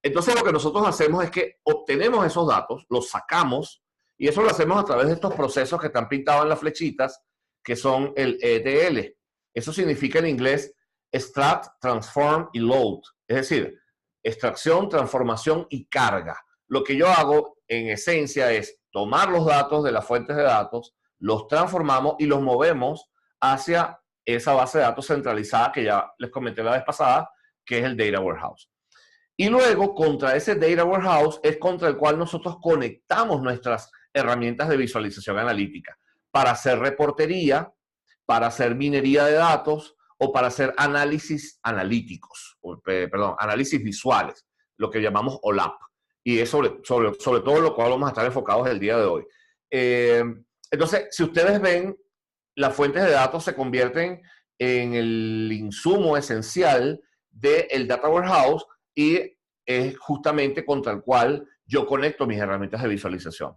Entonces lo que nosotros hacemos es que obtenemos esos datos, los sacamos, y eso lo hacemos a través de estos procesos que están pintados en las flechitas, que son el ETL. Eso significa en inglés extract, transform y load. Es decir, extracción, transformación y carga. Lo que yo hago en esencia es tomar los datos de las fuentes de datos, los transformamos y los movemos hacia esa base de datos centralizada que ya les comenté la vez pasada, que es el Data Warehouse. Y luego, contra ese Data Warehouse es contra el cual nosotros conectamos nuestras herramientas de visualización analítica para hacer reportería, para hacer minería de datos o para hacer análisis analíticos, análisis visuales, lo que llamamos OLAP. Y es sobre todo lo cual vamos a estar enfocados el día de hoy. Entonces, si ustedes ven, las fuentes de datos se convierten en el insumo esencial del Data Warehouse y es justamente contra el cual yo conecto mis herramientas de visualización.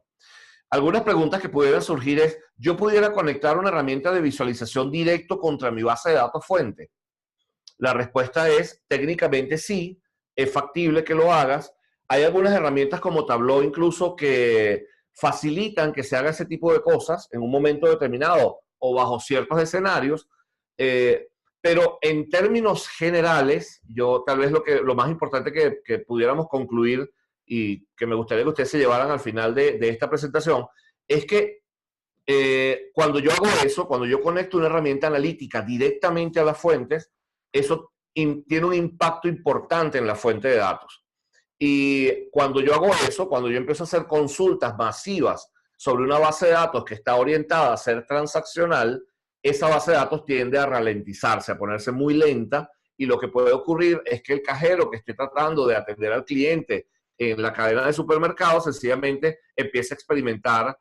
Algunas preguntas que pudieran surgir es, ¿yo pudiera conectar una herramienta de visualización directo contra mi base de datos fuente? La respuesta es, técnicamente sí, es factible que lo hagas. Hay algunas herramientas como Tableau incluso que facilitan que se haga ese tipo de cosas en un momento determinado o bajo ciertos escenarios, pero en términos generales, yo tal vez lo más importante que pudiéramos concluir y que me gustaría que ustedes se llevaran al final de esta presentación, es que cuando yo hago eso, cuando yo conecto una herramienta analítica directamente a las fuentes, eso tiene un impacto importante en la fuente de datos. Y cuando yo hago eso, cuando yo empiezo a hacer consultas masivas sobre una base de datos que está orientada a ser transaccional, esa base de datos tiende a ralentizarse, a ponerse muy lenta, y lo que puede ocurrir es que el cajero que esté tratando de atender al cliente en la cadena de supermercados sencillamente empiece a experimentar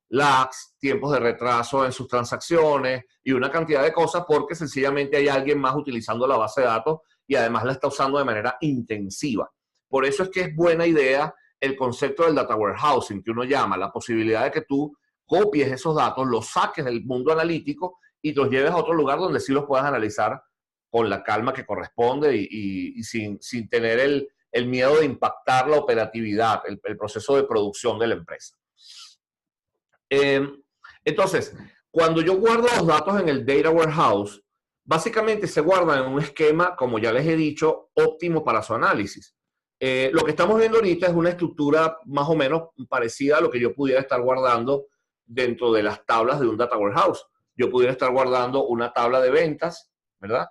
lags, tiempos de retraso en sus transacciones y una cantidad de cosas porque sencillamente hay alguien más utilizando la base de datos y además la está usando de manera intensiva. Por eso es que es buena idea el concepto del data warehousing, que uno llama la posibilidad de que tú copies esos datos, los saques del mundo analítico y los lleves a otro lugar donde sí los puedas analizar con la calma que corresponde y sin tener el miedo de impactar la operatividad, el proceso de producción de la empresa. Entonces, cuando yo guardo los datos en el Data Warehouse, básicamente se guardan en un esquema, como ya les he dicho, óptimo para su análisis. Lo que estamos viendo ahorita es una estructura más o menos parecida a lo que yo pudiera estar guardando dentro de las tablas de un Data Warehouse. Yo pudiera estar guardando una tabla de ventas, ¿verdad?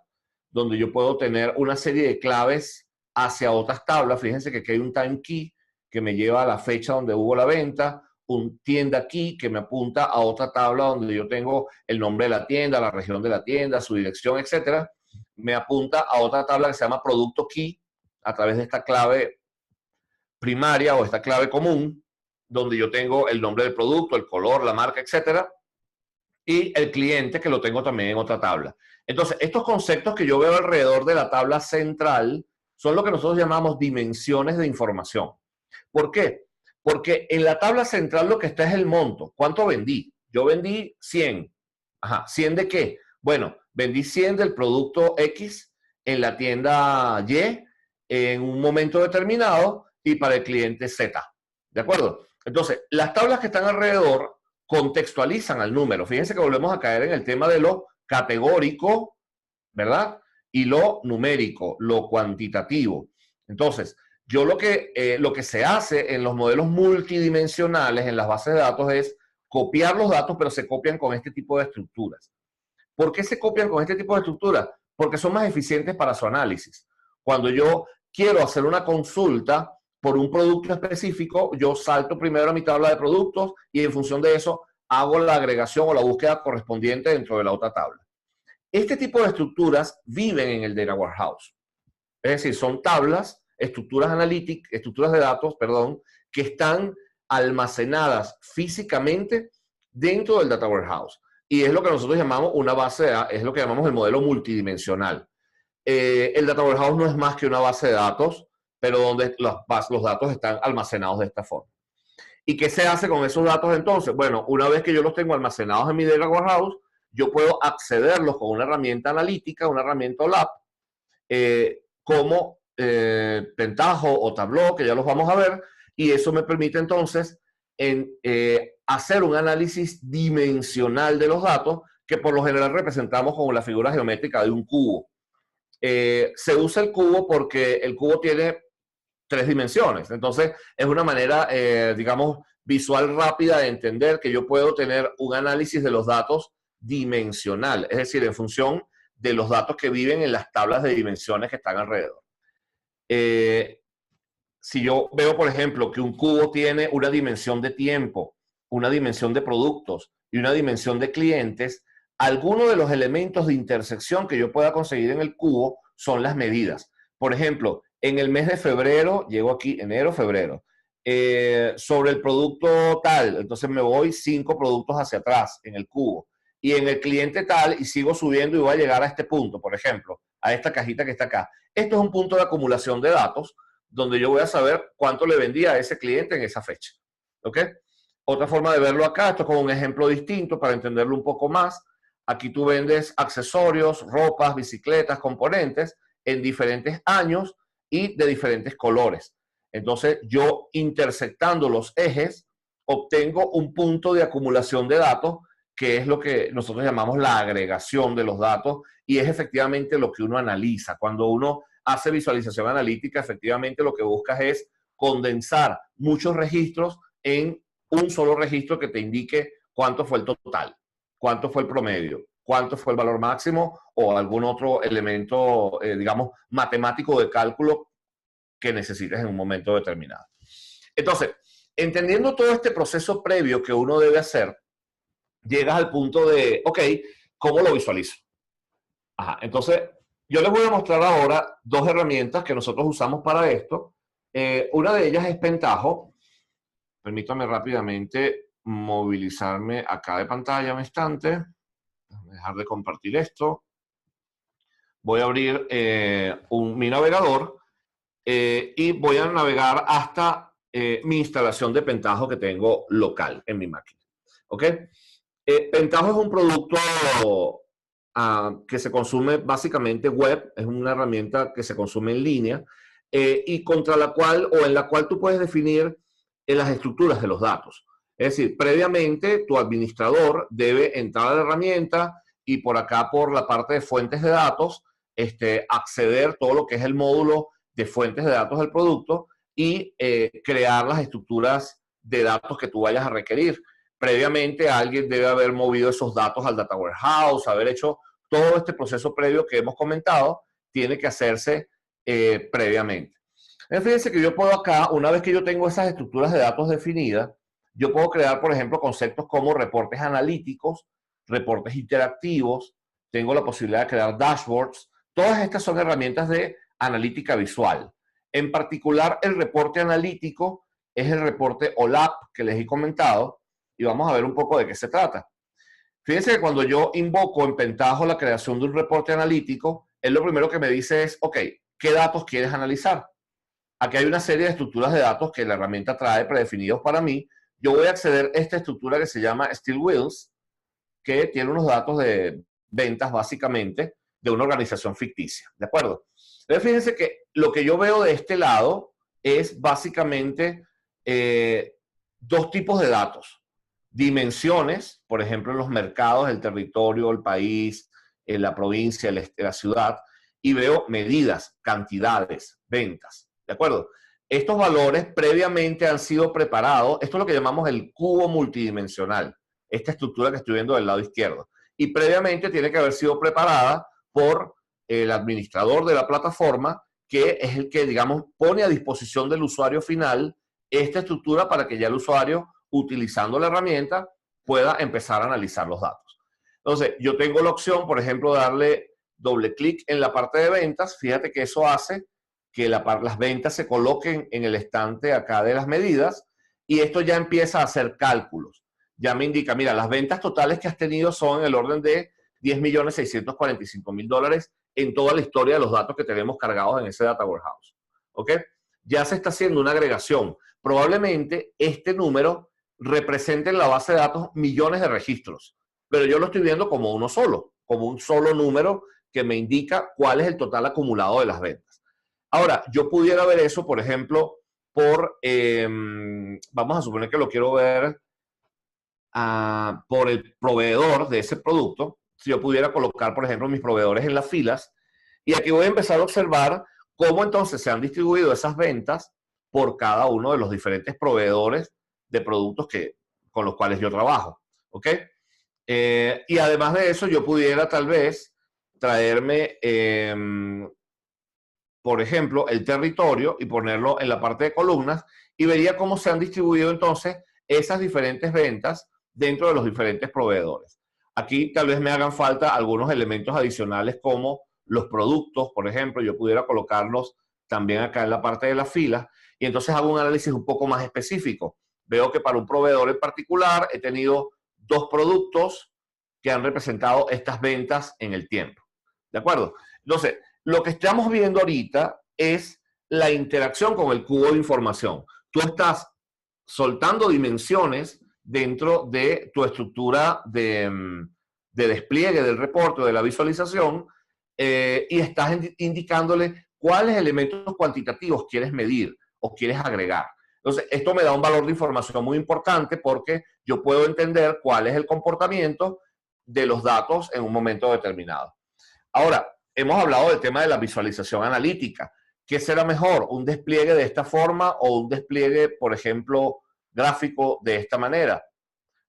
Donde yo puedo tener una serie de claves hacia otras tablas. Fíjense que aquí hay un time key que me lleva a la fecha donde hubo la venta, un tienda key que me apunta a otra tabla donde yo tengo el nombre de la tienda, la región de la tienda, su dirección, etcétera. Me apunta a otra tabla que se llama producto key a través de esta clave primaria o esta clave común, donde yo tengo el nombre del producto, el color, la marca, etcétera, y el cliente que lo tengo también en otra tabla. Entonces, estos conceptos que yo veo alrededor de la tabla central son lo que nosotros llamamos dimensiones de información. ¿Por qué? Porque en la tabla central lo que está es el monto. ¿Cuánto vendí? Yo vendí 100. Ajá, ¿100 de qué? Bueno, vendí 100 del producto X en la tienda Y en un momento determinado y para el cliente Z. ¿De acuerdo? Entonces, las tablas que están alrededor contextualizan al número. Fíjense que volvemos a caer en el tema de lo categórico, ¿verdad? Y lo numérico, lo cuantitativo. Entonces, yo lo que se hace en los modelos multidimensionales, en las bases de datos, es copiar los datos, pero se copian con este tipo de estructuras. ¿Por qué se copian con este tipo de estructuras? Porque son más eficientes para su análisis. Cuando yo quiero hacer una consulta por un producto específico, yo salto primero a mi tabla de productos y en función de eso hago la agregación o la búsqueda correspondiente dentro de la otra tabla. Este tipo de estructuras viven en el Data Warehouse. Es decir, son tablas, estructuras analíticas, estructuras de datos, perdón, que están almacenadas físicamente dentro del Data Warehouse. Y es lo que nosotros llamamos una base de datos, es lo que llamamos el modelo multidimensional. El Data Warehouse no es más que una base de datos, pero donde los datos están almacenados de esta forma. ¿Y qué se hace con esos datos entonces? Bueno, una vez que yo los tengo almacenados en mi Data Warehouse, yo puedo accederlos con una herramienta analítica, una herramienta OLAP, como Pentaho o Tableau, que ya los vamos a ver, y eso me permite entonces hacer un análisis dimensional de los datos que por lo general representamos como la figura geométrica de un cubo. Se usa el cubo porque el cubo tiene 3 dimensiones, entonces es una manera, digamos, visual rápida de entender que yo puedo tener un análisis de los datos dimensional, es decir, en función de los datos que viven en las tablas de dimensiones que están alrededor. Si yo veo, por ejemplo, que un cubo tiene una dimensión de tiempo, una dimensión de productos y una dimensión de clientes, algunos de los elementos de intersección que yo pueda conseguir en el cubo son las medidas. Por ejemplo, en el mes de febrero, llego aquí, enero, febrero, sobre el producto tal, entonces me voy 5 productos hacia atrás en el cubo. Y en el cliente tal, y sigo subiendo y voy a llegar a este punto, por ejemplo, a esta cajita que está acá. Esto es un punto de acumulación de datos donde yo voy a saber cuánto le vendía a ese cliente en esa fecha. ¿Ok? Otra forma de verlo acá, esto es como un ejemplo distinto para entenderlo un poco más. Aquí tú vendes accesorios, ropas, bicicletas, componentes en diferentes años y de diferentes colores. Entonces, yo intersectando los ejes, obtengo un punto de acumulación de datos que es lo que nosotros llamamos la agregación de los datos y es efectivamente lo que uno analiza. Cuando uno hace visualización analítica, efectivamente lo que buscas es condensar muchos registros en un solo registro que te indique cuánto fue el total, cuánto fue el promedio, cuánto fue el valor máximo o algún otro elemento, digamos, matemático de cálculo que necesites en un momento determinado. Entonces, entendiendo todo este proceso previo que uno debe hacer, llegas al punto de, ok, ¿cómo lo visualizo? Ajá, entonces, yo les voy a mostrar ahora dos herramientas que nosotros usamos para esto. Una de ellas es Pentaho. Permítame rápidamente movilizarme acá de pantalla un instante. Déjame dejar de compartir esto. Voy a abrir mi navegador y voy a navegar hasta mi instalación de Pentaho que tengo local en mi máquina. ¿Ok? Pentaho es un producto que se consume básicamente web, es una herramienta que se consume en línea y contra la cual o en la cual tú puedes definir las estructuras de los datos. Es decir, previamente tu administrador debe entrar a la herramienta y por acá por la parte de fuentes de datos acceder todo lo que es el módulo de fuentes de datos del producto y crear las estructuras de datos que tú vayas a requerir. Previamente alguien debe haber movido esos datos al Data Warehouse, haber hecho todo este proceso previo que hemos comentado, tiene que hacerse previamente. Fíjense que yo puedo acá, una vez que yo tengo esas estructuras de datos definidas, yo puedo crear, por ejemplo, conceptos como reportes analíticos, reportes interactivos, tengo la posibilidad de crear dashboards. Todas estas son herramientas de analítica visual. En particular, el reporte analítico es el reporte OLAP que les he comentado y vamos a ver un poco de qué se trata. Fíjense que cuando yo invoco en Pentaho la creación de un reporte analítico, él lo primero que me dice es, ok, ¿qué datos quieres analizar? Aquí hay una serie de estructuras de datos que la herramienta trae predefinidos para mí. Yo voy a acceder a esta estructura que se llama Steel Wheels, que tiene unos datos de ventas básicamente de una organización ficticia, ¿de acuerdo? Entonces fíjense que lo que yo veo de este lado es básicamente dos tipos de datos. Dimensiones, por ejemplo, en los mercados, el territorio, el país, la provincia, la ciudad, y veo medidas, cantidades, ventas, ¿de acuerdo? Estos valores previamente han sido preparados, esto es lo que llamamos el cubo multidimensional, esta estructura que estoy viendo del lado izquierdo, y previamente tiene que haber sido preparada por el administrador de la plataforma, que es el que, digamos, pone a disposición del usuario final esta estructura para que ya el usuario, utilizando la herramienta, pueda empezar a analizar los datos. Entonces, yo tengo la opción, por ejemplo, de darle doble clic en la parte de ventas. Fíjate que eso hace que las ventas se coloquen en el estante acá de las medidas y esto ya empieza a hacer cálculos. Ya me indica, mira, las ventas totales que has tenido son en el orden de $10.645.000 en toda la historia de los datos que tenemos cargados en ese Data Warehouse. ¿Ok? Ya se está haciendo una agregación. Probablemente este número represente en la base de datos millones de registros, pero yo lo estoy viendo como uno solo, como un solo número que me indica cuál es el total acumulado de las ventas. Ahora, yo pudiera ver eso, por ejemplo, vamos a suponer que lo quiero ver por el proveedor de ese producto. Si yo pudiera colocar, por ejemplo, mis proveedores en las filas, y aquí voy a empezar a observar cómo entonces se han distribuido esas ventas por cada uno de los diferentes proveedores de productos con los cuales yo trabajo. ¿Ok? Y además de eso, yo pudiera tal vez traerme, por ejemplo, el territorio y ponerlo en la parte de columnas y vería cómo se han distribuido entonces esas diferentes ventas dentro de los diferentes proveedores. Aquí tal vez me hagan falta algunos elementos adicionales como los productos, por ejemplo, yo pudiera colocarlos también acá en la parte de la fila y entonces hago un análisis un poco más específico. Veo que para un proveedor en particular he tenido 2 productos que han representado estas ventas en el tiempo. ¿De acuerdo? Entonces, lo que estamos viendo ahorita es la interacción con el cubo de información. Tú estás soltando dimensiones dentro de tu estructura de despliegue del reporte o de la visualización y estás indicándole cuáles elementos cuantitativos quieres medir o quieres agregar. Entonces, esto me da un valor de información muy importante porque yo puedo entender cuál es el comportamiento de los datos en un momento determinado. Ahora, hemos hablado del tema de la visualización analítica. ¿Qué será mejor? ¿Un despliegue de esta forma o un despliegue, por ejemplo, gráfico de esta manera?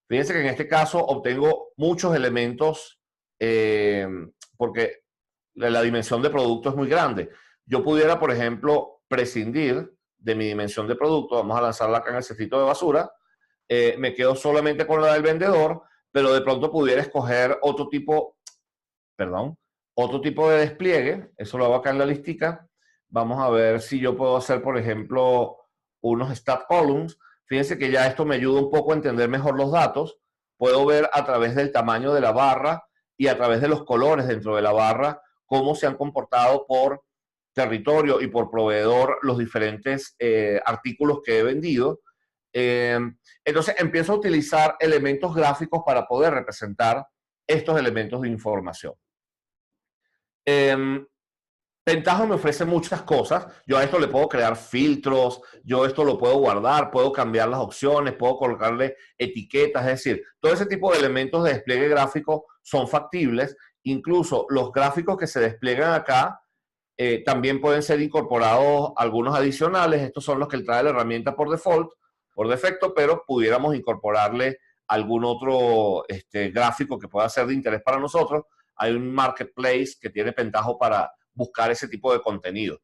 Fíjense que en este caso obtengo muchos elementos porque la dimensión de producto es muy grande. Yo pudiera, por ejemplo, prescindir de mi dimensión de producto, vamos a lanzarla acá en el cestito de basura, me quedo solamente con la del vendedor, pero de pronto pudiera escoger otro tipo, perdón, otro tipo de despliegue, eso lo hago acá en la listica. Vamos a ver si yo puedo hacer, por ejemplo, unos stat columns. Fíjense que ya esto me ayuda un poco a entender mejor los datos. Puedo ver a través del tamaño de la barra y a través de los colores dentro de la barra cómo se han comportado por territorio y por proveedor los diferentes artículos que he vendido. Entonces empiezo a utilizar elementos gráficos para poder representar estos elementos de información. Pentaho me ofrece muchas cosas. Yo a esto le puedo crear filtros, yo esto lo puedo guardar, puedo cambiar las opciones, puedo colocarle etiquetas, es decir, todo ese tipo de elementos de despliegue gráfico son factibles. Incluso los gráficos que se despliegan acá también pueden ser incorporados algunos adicionales. Estos son los que trae la herramienta por default, por defecto, pero pudiéramos incorporarle algún otro gráfico que pueda ser de interés para nosotros. Hay un marketplace que tiene Pentaho para buscar ese tipo de contenido.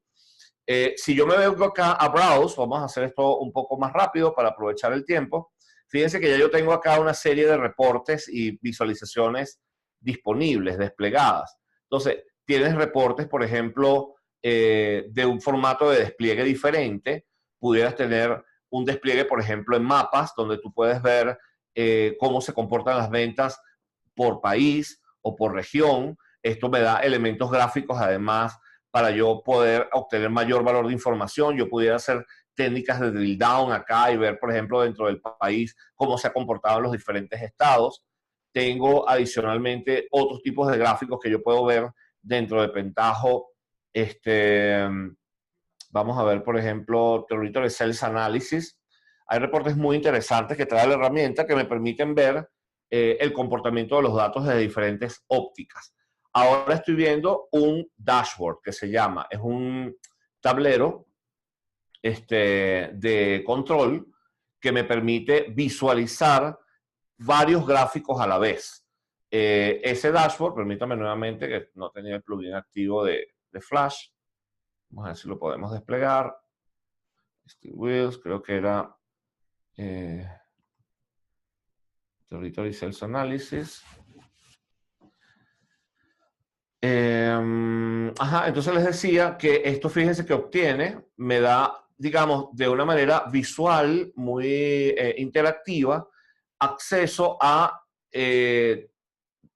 Si yo me vengo acá a Browse, vamos a hacer esto un poco más rápido para aprovechar el tiempo. Fíjense que ya yo tengo acá una serie de reportes y visualizaciones disponibles, desplegadas. Entonces, tienes reportes, por ejemplo, de un formato de despliegue diferente. Pudieras tener un despliegue, por ejemplo, en mapas, donde tú puedes ver cómo se comportan las ventas por país o por región. Esto me da elementos gráficos, además, para yo poder obtener mayor valor de información. Yo pudiera hacer técnicas de drill down acá y ver, por ejemplo, dentro del país cómo se ha comportado en los diferentes estados. Tengo adicionalmente otros tipos de gráficos que yo puedo ver dentro de Pentaho. Vamos a ver, por ejemplo, Territory Sales Analysis. Hay reportes muy interesantes que trae la herramienta que me permiten ver el comportamiento de los datos de diferentes ópticas. Ahora estoy viendo un dashboard que se llama, es un tablero de control que me permite visualizar varios gráficos a la vez. Ese dashboard, permítame nuevamente que no tenía el plugin activo de Flash. Vamos a ver si lo podemos desplegar. Steve Wills, creo que era Territory Sales Analysis. Entonces les decía que esto, fíjense que obtiene, me da, digamos, de una manera visual, muy interactiva, acceso a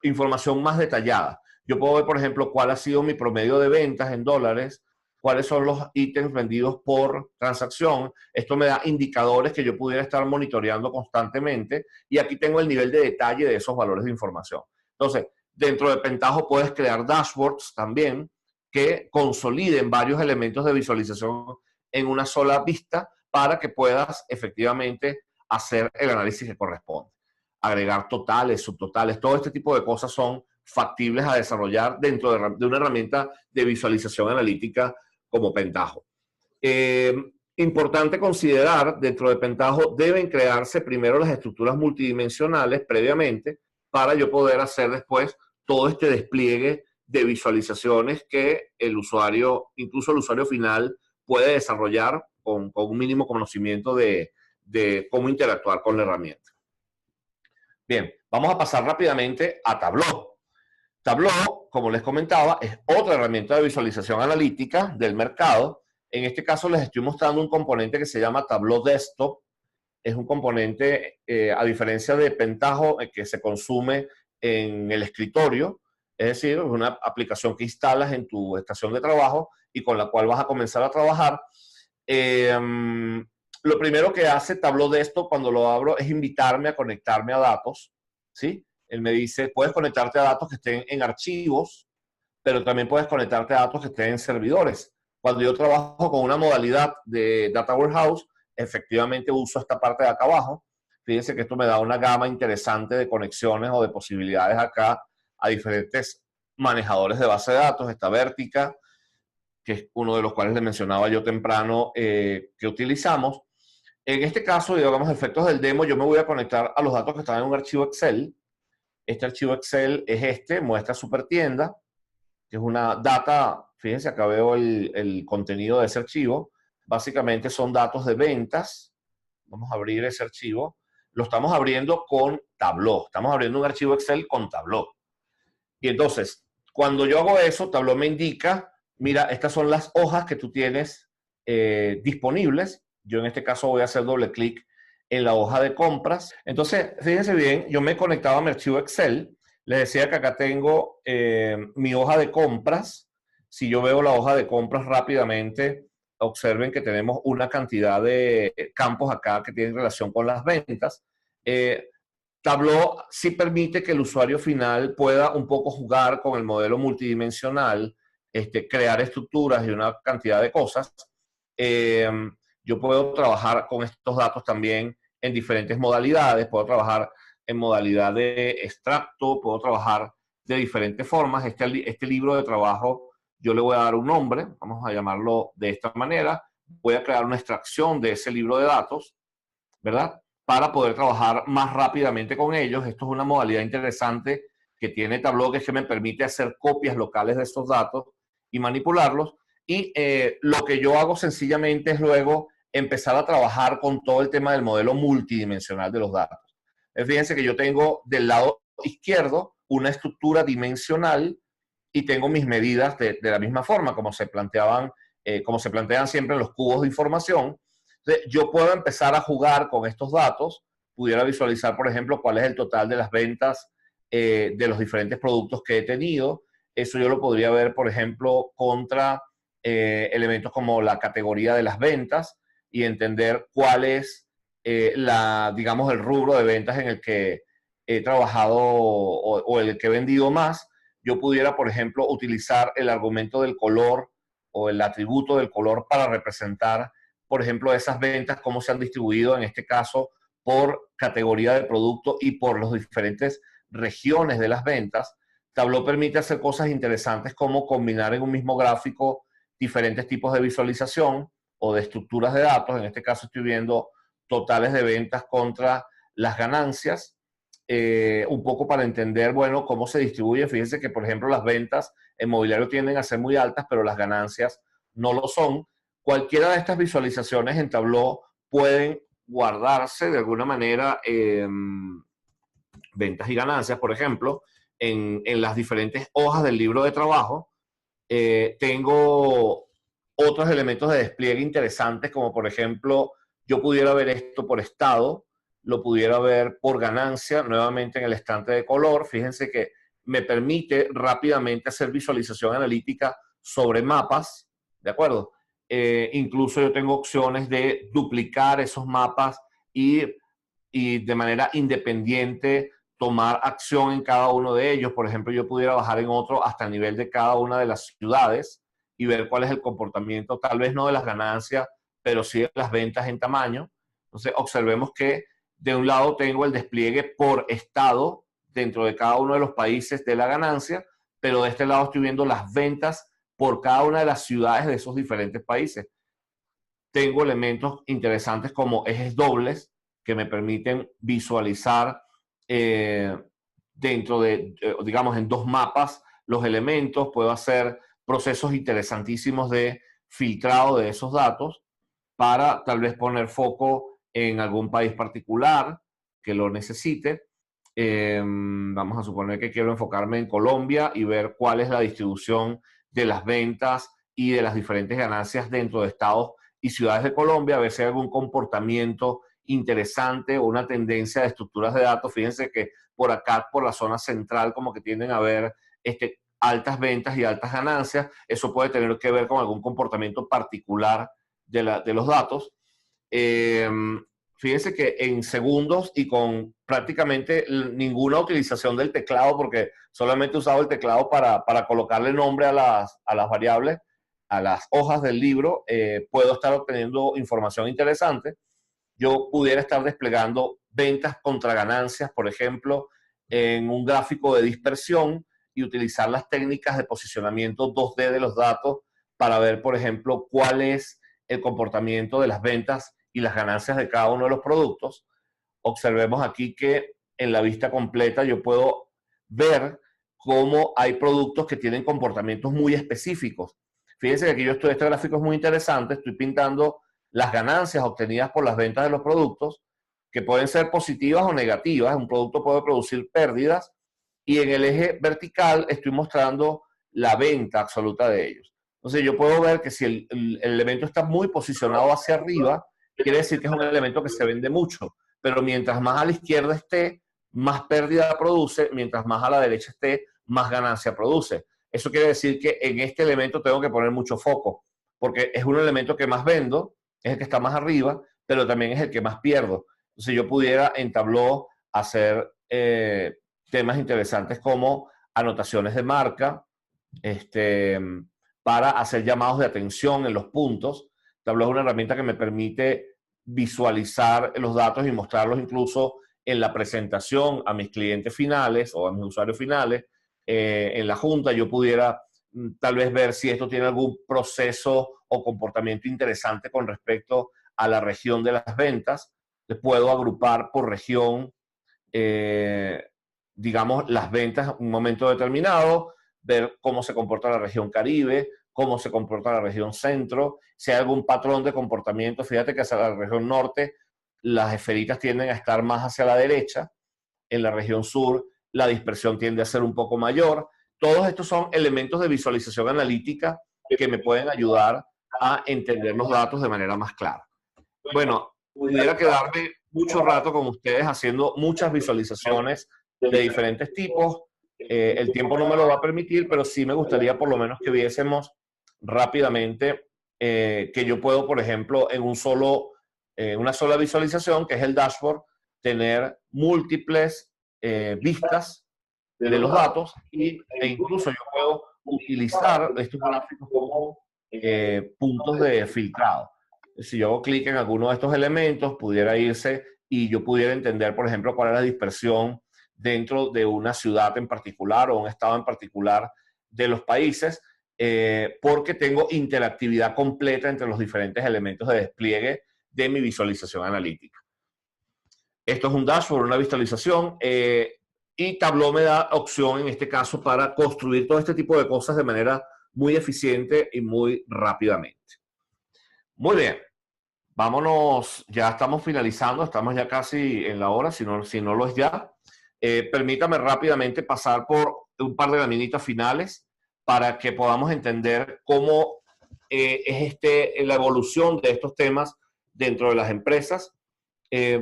información más detallada. Yo puedo ver, por ejemplo, cuál ha sido mi promedio de ventas en dólares, cuáles son los ítems vendidos por transacción. Esto me da indicadores que yo pudiera estar monitoreando constantemente, y aquí tengo el nivel de detalle de esos valores de información. Entonces, dentro de Pentaho puedes crear dashboards también que consoliden varios elementos de visualización en una sola vista para que puedas efectivamente hacer el análisis que corresponde. Agregar totales, subtotales, todo este tipo de cosas son factibles a desarrollar dentro de una herramienta de visualización analítica como Pentaho. Importante considerar, dentro de Pentaho deben crearse primero las estructuras multidimensionales previamente para yo poder hacer después todo este despliegue de visualizaciones que el usuario, incluso el usuario final, puede desarrollar con un mínimo conocimiento de cómo interactuar con la herramienta. Bien, vamos a pasar rápidamente a Tableau. Tableau, como les comentaba, es otra herramienta de visualización analítica del mercado. En este caso les estoy mostrando un componente que se llama Tableau Desktop. Es un componente, a diferencia de Pentaho, que se consume en el escritorio. Es decir, es una aplicación que instalas en tu estación de trabajo y con la cual vas a comenzar a trabajar. Lo primero que hace Tableau Desktop cuando lo abro es invitarme a conectarme a datos, ¿sí? Él me dice, puedes conectarte a datos que estén en archivos, pero también puedes conectarte a datos que estén en servidores. Cuando yo trabajo con una modalidad de Data Warehouse, efectivamente uso esta parte de acá abajo. Fíjense que esto me da una gama interesante de conexiones o de posibilidades acá a diferentes manejadores de base de datos. Esta Vertica, que es uno de los cuales les mencionaba yo temprano que utilizamos. En este caso, digamos, efectos del demo, yo me voy a conectar a los datos que están en un archivo Excel. Este archivo Excel es muestra Supertienda, que es una data. Fíjense, acá veo el contenido de ese archivo. básicamente son datos de ventas. Vamos a abrir ese archivo. Lo estamos abriendo con Tableau. Estamos abriendo un archivo Excel con Tableau. Y entonces, cuando yo hago eso, Tableau me indica, mira, estas son las hojas que tú tienes disponibles. Yo en este caso voy a hacer doble clic en la hoja de compras. Entonces, fíjense bien, yo me conectaba a mi archivo Excel. Les decía que acá tengo mi hoja de compras. Si yo veo la hoja de compras rápidamente, observen que tenemos una cantidad de campos acá que tienen relación con las ventas. Tableau sí permite que el usuario final pueda un poco jugar con el modelo multidimensional, crear estructuras y una cantidad de cosas. Yo puedo trabajar con estos datos también en diferentes modalidades. Puedo trabajar en modalidad de extracto, puedo trabajar de diferentes formas. Este libro de trabajo yo le voy a dar un nombre, vamos a llamarlo de esta manera. Voy a crear una extracción de ese libro de datos, ¿verdad? Para poder trabajar más rápidamente con ellos. Esto es una modalidad interesante que tiene Tableau, que es que me permite hacer copias locales de estos datos y manipularlos. Y lo que yo hago sencillamente es luego empezar a trabajar con todo el tema del modelo multidimensional de los datos. Fíjense que yo tengo del lado izquierdo una estructura dimensional y tengo mis medidas de la misma forma, como se plantean siempre en los cubos de información. Entonces, yo puedo empezar a jugar con estos datos, pudiera visualizar, por ejemplo, cuál es el total de las ventas de los diferentes productos que he tenido. Eso yo lo podría ver, por ejemplo, contra elementos como la categoría de las ventas y entender cuál es digamos, el rubro de ventas en el que he trabajado o el que he vendido más. Yo pudiera, por ejemplo, utilizar el argumento del color o el atributo del color para representar, por ejemplo, esas ventas, cómo se han distribuido, en este caso, por categoría de producto y por las diferentes regiones de las ventas. Tableau permite hacer cosas interesantes como combinar en un mismo gráfico diferentes tipos de visualización o de estructuras de datos. En este caso estoy viendo totales de ventas contra las ganancias, un poco para entender, bueno, cómo se distribuye. Fíjense que, por ejemplo, las ventas en mobiliario tienden a ser muy altas, pero las ganancias no lo son. Cualquiera de estas visualizaciones en Tableau pueden guardarse de alguna manera ventas y ganancias, por ejemplo, en las diferentes hojas del libro de trabajo. Tengo otros elementos de despliegue interesantes, como por ejemplo, yo pudiera ver esto por estado, lo pudiera ver por ganancia, nuevamente en el estante de color. Fíjense que me permite rápidamente hacer visualización analítica sobre mapas, ¿de acuerdo? Incluso yo tengo opciones de duplicar esos mapas y de manera independiente tomar acción en cada uno de ellos. Por ejemplo, yo pudiera bajar en otro hasta el nivel de cada una de las ciudades y ver cuál es el comportamiento, tal vez no de las ganancias, pero sí de las ventas en tamaño. Entonces, observemos que de un lado tengo el despliegue por estado dentro de cada uno de los países de la ganancia, pero de este lado estoy viendo las ventas por cada una de las ciudades de esos diferentes países. Tengo elementos interesantes como ejes dobles que me permiten visualizar dentro de, digamos, en dos mapas los elementos. Puedo hacer procesos interesantísimos de filtrado de esos datos para tal vez poner foco en algún país particular que lo necesite. Vamos a suponer que quiero enfocarme en Colombia y ver cuál es la distribución de las ventas y de las diferentes ganancias dentro de estados y ciudades de Colombia, a ver si hay algún comportamiento interesante o una tendencia de estructuras de datos. Fíjense que por acá, por la zona central, como que tienden a haber altas ventas y altas ganancias. Eso puede tener que ver con algún comportamiento particular de los datos. Fíjense que en segundos y con prácticamente ninguna utilización del teclado, porque solamente he usado el teclado para colocarle nombre a las variables, a las hojas del libro, puedo estar obteniendo información interesante. Yo pudiera estar desplegando ventas contra ganancias, por ejemplo, en un gráfico de dispersión y utilizar las técnicas de posicionamiento 2D de los datos para ver, por ejemplo, cuál es el comportamiento de las ventas y las ganancias de cada uno de los productos. Observemos aquí que en la vista completa yo puedo ver cómo hay productos que tienen comportamientos muy específicos. Fíjense que aquí yo estoy, este gráfico es muy interesante, estoy pintando las ganancias obtenidas por las ventas de los productos, que pueden ser positivas o negativas. Un producto puede producir pérdidas y en el eje vertical estoy mostrando la venta absoluta de ellos. Entonces yo puedo ver que si el elemento está muy posicionado hacia arriba, quiere decir que es un elemento que se vende mucho, pero mientras más a la izquierda esté, más pérdida produce, mientras más a la derecha esté, más ganancia produce. Eso quiere decir que en este elemento tengo que poner mucho foco, porque es un elemento que más vendo, es el que está más arriba, pero también es el que más pierdo. Entonces yo pudiera en Tableau hacer temas interesantes como anotaciones de marca, para hacer llamados de atención en los puntos. Tableau es una herramienta que me permite visualizar los datos y mostrarlos incluso en la presentación a mis clientes finales o a mis usuarios finales. En la junta yo pudiera tal vez ver si esto tiene algún proceso o comportamiento interesante con respecto a la región de las ventas. Les puedo agrupar por región, digamos, las ventas en un momento determinado, ver cómo se comporta la región Caribe, cómo se comporta la región Centro, si hay algún patrón de comportamiento. Fíjate que hacia la región Norte las esferitas tienden a estar más hacia la derecha, en la región Sur la dispersión tiende a ser un poco mayor. Todos estos son elementos de visualización analítica que me pueden ayudar a entender los datos de manera más clara. Bueno, pudiera quedarme mucho rato con ustedes haciendo muchas visualizaciones de diferentes tipos. El tiempo no me lo va a permitir, pero sí me gustaría por lo menos que viésemos rápidamente que yo puedo, por ejemplo, en una sola visualización, que es el dashboard, tener múltiples vistas de los datos e incluso yo puedo utilizar estos gráficos como puntos de filtrado. Si yo hago clic en alguno de estos elementos, pudiera irse y yo pudiera entender, por ejemplo, cuál es la dispersión dentro de una ciudad en particular o un estado en particular de los países, porque tengo interactividad completa entre los diferentes elementos de despliegue de mi visualización analítica. Esto es un dashboard, una visualización, y Tableau me da opción en este caso para construir todo este tipo de cosas de manera muy eficiente y muy rápidamente. Muy bien, vámonos, ya estamos finalizando, estamos ya casi en la hora, si no lo es ya. Permítame rápidamente pasar por un par de laminitas finales para que podamos entender cómo es la evolución de estos temas dentro de las empresas.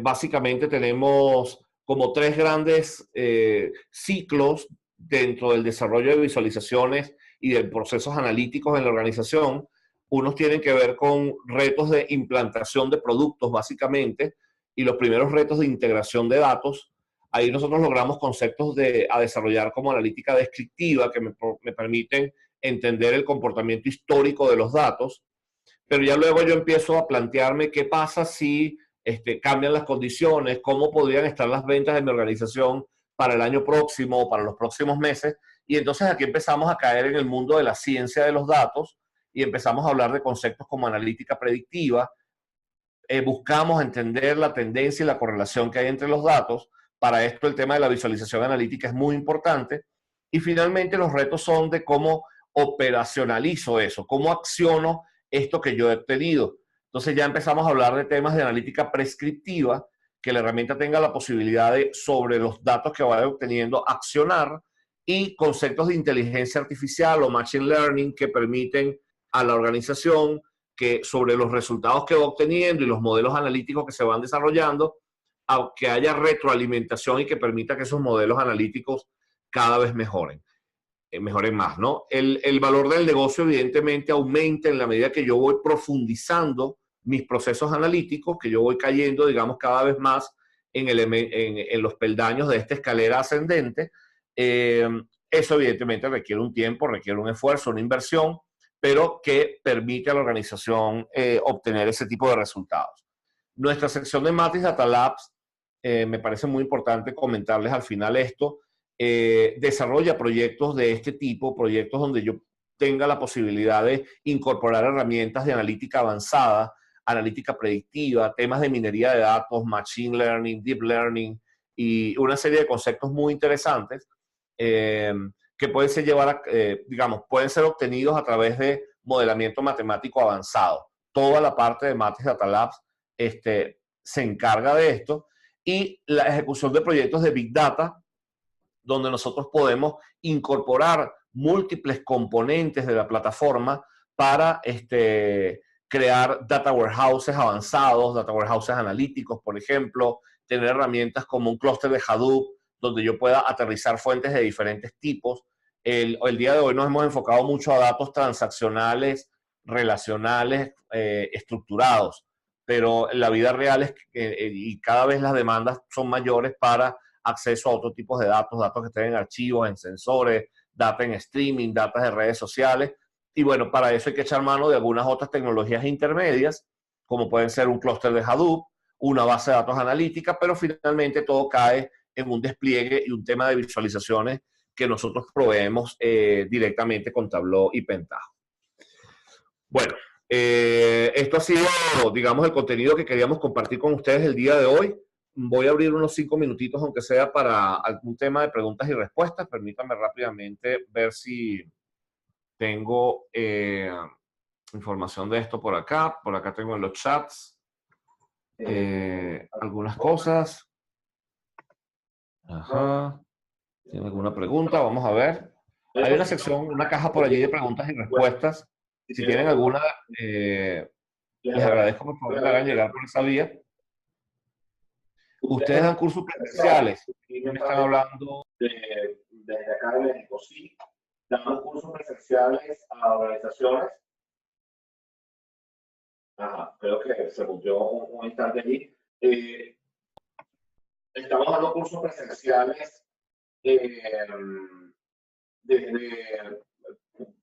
Básicamente tenemos como tres grandes ciclos dentro del desarrollo de visualizaciones y de procesos analíticos en la organización. Unos tienen que ver con retos de implantación de productos, básicamente, y los primeros retos de integración de datos. Ahí nosotros logramos conceptos a desarrollar como analítica descriptiva que me permiten entender el comportamiento histórico de los datos, pero ya luego yo empiezo a plantearme qué pasa si cambian las condiciones, cómo podrían estar las ventas de mi organización para el año próximo o para los próximos meses. Y entonces aquí empezamos a caer en el mundo de la ciencia de los datos y empezamos a hablar de conceptos como analítica predictiva. Buscamos entender la tendencia y la correlación que hay entre los datos. Para esto el tema de la visualización analítica es muy importante. Y finalmente los retos son de cómo operacionalizo eso, cómo acciono esto que yo he obtenido. Entonces ya empezamos a hablar de temas de analítica prescriptiva, que la herramienta tenga la posibilidad de, sobre los datos que vaya obteniendo, accionar, y conceptos de inteligencia artificial o machine learning que permiten a la organización que sobre los resultados que va obteniendo y los modelos analíticos que se van desarrollando, que haya retroalimentación y que permita que esos modelos analíticos cada vez mejoren más, ¿no? El valor del negocio evidentemente aumenta en la medida que yo voy profundizando mis procesos analíticos, que yo voy cayendo, digamos, cada vez más en los peldaños de esta escalera ascendente. Eso evidentemente requiere un tiempo, requiere un esfuerzo, una inversión, pero que permite a la organización obtener ese tipo de resultados. Nuestra sección de Matrix Data Labs, me parece muy importante comentarles al final esto, desarrolla proyectos de este tipo, proyectos donde yo tenga la posibilidad de incorporar herramientas de analítica avanzada, analítica predictiva, temas de minería de datos, machine learning, deep learning y una serie de conceptos muy interesantes que pueden ser pueden ser obtenidos a través de modelamiento matemático avanzado. Toda la parte de Matrix Data Labs se encarga de esto, y la ejecución de proyectos de Big Data, donde nosotros podemos incorporar múltiples componentes de la plataforma para crear data warehouses avanzados, data warehouses analíticos, por ejemplo, tener herramientas como un clúster de Hadoop, donde yo pueda aterrizar fuentes de diferentes tipos. El día de hoy nos hemos enfocado mucho a datos transaccionales, relacionales, estructurados, pero en la vida real y cada vez las demandas son mayores para acceso a otros tipos de datos, datos que estén en archivos, en sensores, data en streaming, datos de redes sociales. Y bueno, para eso hay que echar mano de algunas otras tecnologías intermedias, como pueden ser un clúster de Hadoop, una base de datos analítica, pero finalmente todo cae en un despliegue y un tema de visualizaciones que nosotros proveemos directamente con Tableau y Pentaho. Bueno, esto ha sido, digamos, el contenido que queríamos compartir con ustedes el día de hoy. Voy a abrir unos 5 minutitos, aunque sea para algún tema de preguntas y respuestas. Permítanme rápidamente ver si tengo información de esto por acá. Por acá tengo en los chats algunas cosas. Ajá. ¿Tiene alguna pregunta? Vamos a ver. Hay una sección, una caja por allí de preguntas y respuestas. Si tienen alguna, les agradezco por favor que la hagan llegar por esa vía. Ustedes dan cursos presenciales. Y me están hablando desde acá de México. Sí, damos cursos presenciales a organizaciones. Ajá, creo que se rompió un instante allí. Estamos dando cursos presenciales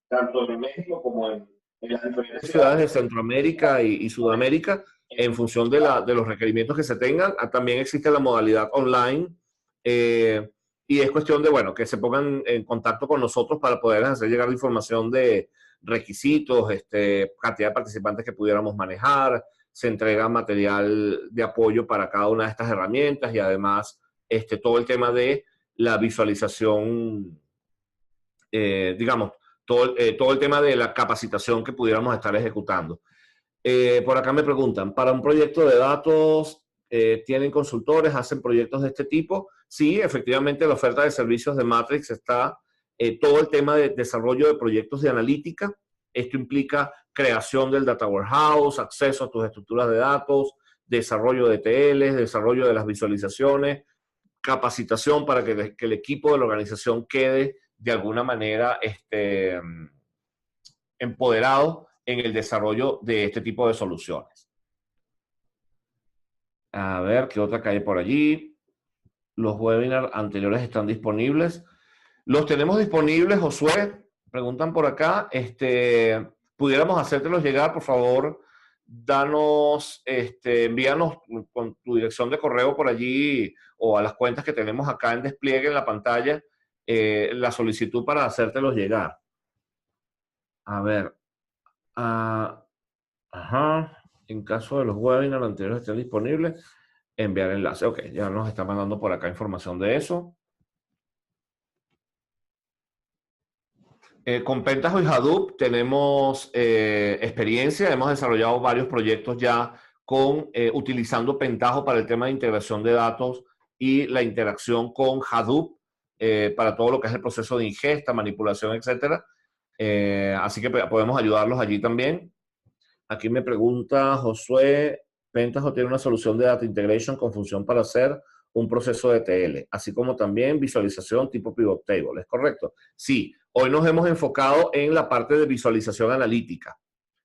tanto en México como en las diferentes ciudades de Centroamérica y Sudamérica, en función de los requerimientos que se tengan. También existe la modalidad online, y es cuestión de, bueno, que se pongan en contacto con nosotros para poder hacer llegar la información de requisitos, cantidad de participantes que pudiéramos manejar. Se entrega material de apoyo para cada una de estas herramientas, y además todo el tema de la visualización, digamos, todo el tema de la capacitación que pudiéramos estar ejecutando. Por acá me preguntan, ¿para un proyecto de datos tienen consultores, hacen proyectos de este tipo? Sí, efectivamente, la oferta de servicios de Matrix está todo el tema de desarrollo de proyectos de analítica. Esto implica creación del data warehouse, acceso a tus estructuras de datos, desarrollo de ETLs, desarrollo de las visualizaciones, capacitación para que el equipo de la organización quede de alguna manera empoderado en el desarrollo de este tipo de soluciones. A ver, ¿qué otra calle por allí? Los webinars anteriores están disponibles. Los tenemos disponibles, Josué. Preguntan por acá. Pudiéramos hacértelos llegar, por favor. Danos, envíanos con tu dirección de correo por allí, o a las cuentas que tenemos acá en despliegue en la pantalla, la solicitud para hacértelos llegar. A ver. Ajá. En caso de los webinars anteriores estén disponibles, enviar enlace. Ok, ya nos está mandando por acá información de eso. Con Pentaho y Hadoop tenemos experiencia. Hemos desarrollado varios proyectos ya utilizando Pentaho para el tema de integración de datos y la interacción con Hadoop para todo lo que es el proceso de ingesta, manipulación, etcétera. Así que podemos ayudarlos allí también. Aquí me pregunta Josué, Pentaho tiene una solución de Data Integration con función para hacer un proceso de ETL, así como también visualización tipo Pivot Table. ¿Es correcto? Sí. Hoy nos hemos enfocado en la parte de visualización analítica.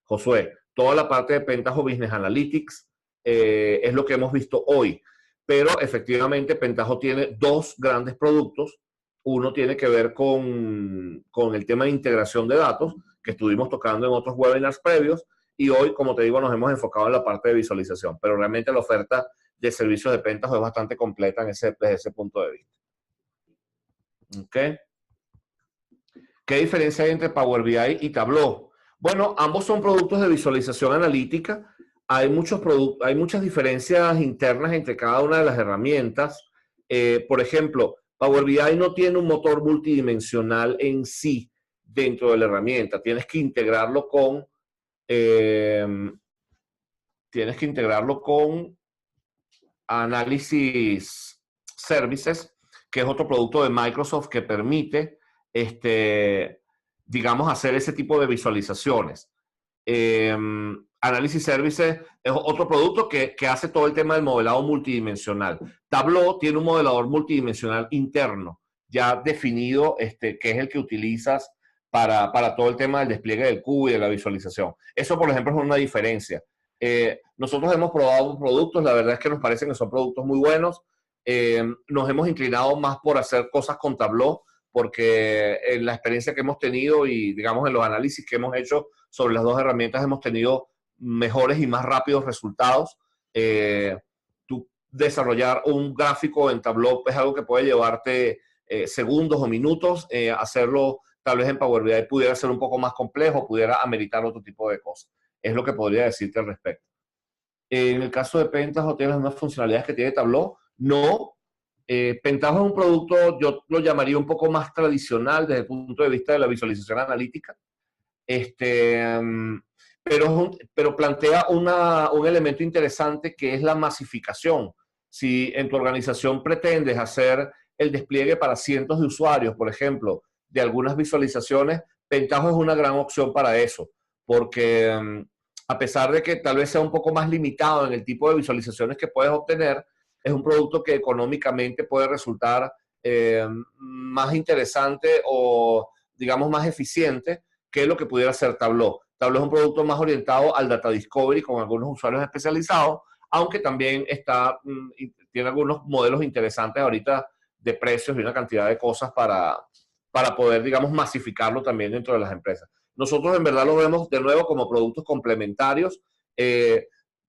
Josué, toda la parte de Pentaho Business Analytics es lo que hemos visto hoy. Pero efectivamente Pentaho tiene dos grandes productos. Uno tiene que ver con el tema de integración de datos, que estuvimos tocando en otros webinars previos. Y hoy, como te digo, nos hemos enfocado en la parte de visualización. Pero realmente la oferta de servicios de Pentaho es bastante completa desde ese punto de vista. ¿Ok? ¿Qué diferencia hay entre Power BI y Tableau? Bueno, ambos son productos de visualización analítica. Hay muchas diferencias internas entre cada una de las herramientas. Por ejemplo, Power BI no tiene un motor multidimensional en sí. dentro de la herramienta. Tienes que integrarlo con Analysis Services, que es otro producto de Microsoft que permite, digamos, hacer ese tipo de visualizaciones. Analysis Services es otro producto que hace todo el tema del modelado multidimensional. Tableau tiene un modelador multidimensional interno, ya definido, que es el que utilizas para todo el tema del despliegue del cubo y de la visualización. Eso, por ejemplo, es una diferencia. Nosotros hemos probado productos, la verdad es que nos parecen que son productos muy buenos. Nos hemos inclinado más por hacer cosas con Tableau, porque en la experiencia que hemos tenido y, digamos, en los análisis que hemos hecho sobre las dos herramientas, hemos tenido mejores y más rápidos resultados. Tú desarrollar un gráfico en Tableau es algo que puede llevarte segundos o minutos. Hacerlo tal vez en Power BI pudiera ser un poco más complejo, pudiera ameritar otro tipo de cosas. Es lo que podría decirte al respecto. En el caso de Pentaho, ¿tiene las mismas funcionalidades que tiene Tableau? No. Pentaho es un producto, yo lo llamaría un poco más tradicional desde el punto de vista de la visualización analítica. Pero plantea un elemento interesante que es la masificación. Si en tu organización pretendes hacer el despliegue para cientos de usuarios, por ejemplo, de algunas visualizaciones, Pentaho es una gran opción para eso, porque a pesar de que tal vez sea un poco más limitado en el tipo de visualizaciones que puedes obtener, es un producto que económicamente puede resultar más interesante o, digamos, más eficiente que lo que pudiera ser Tableau. Tableau es un producto más orientado al data discovery con algunos usuarios especializados, aunque también tiene algunos modelos interesantes ahorita de precios y una cantidad de cosas para poder, digamos, masificarlo también dentro de las empresas. Nosotros en verdad lo vemos de nuevo como productos complementarios.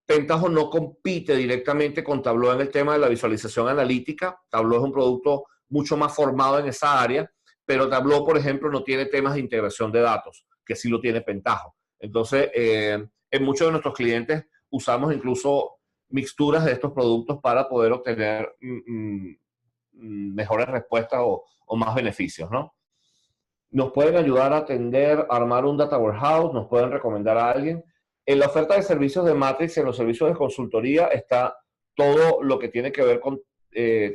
Pentaho no compite directamente con Tableau en el tema de la visualización analítica. Tableau es un producto mucho más formado en esa área, pero Tableau, por ejemplo, no tiene temas de integración de datos, que sí lo tiene Pentaho. Entonces, en muchos de nuestros clientes usamos incluso mixturas de estos productos para poder obtener mejores respuestas o más beneficios, ¿no? Nos pueden ayudar a atender, a armar un data warehouse, nos pueden recomendar a alguien. En la oferta de servicios de Matrix, en los servicios de consultoría, está todo lo que tiene que ver con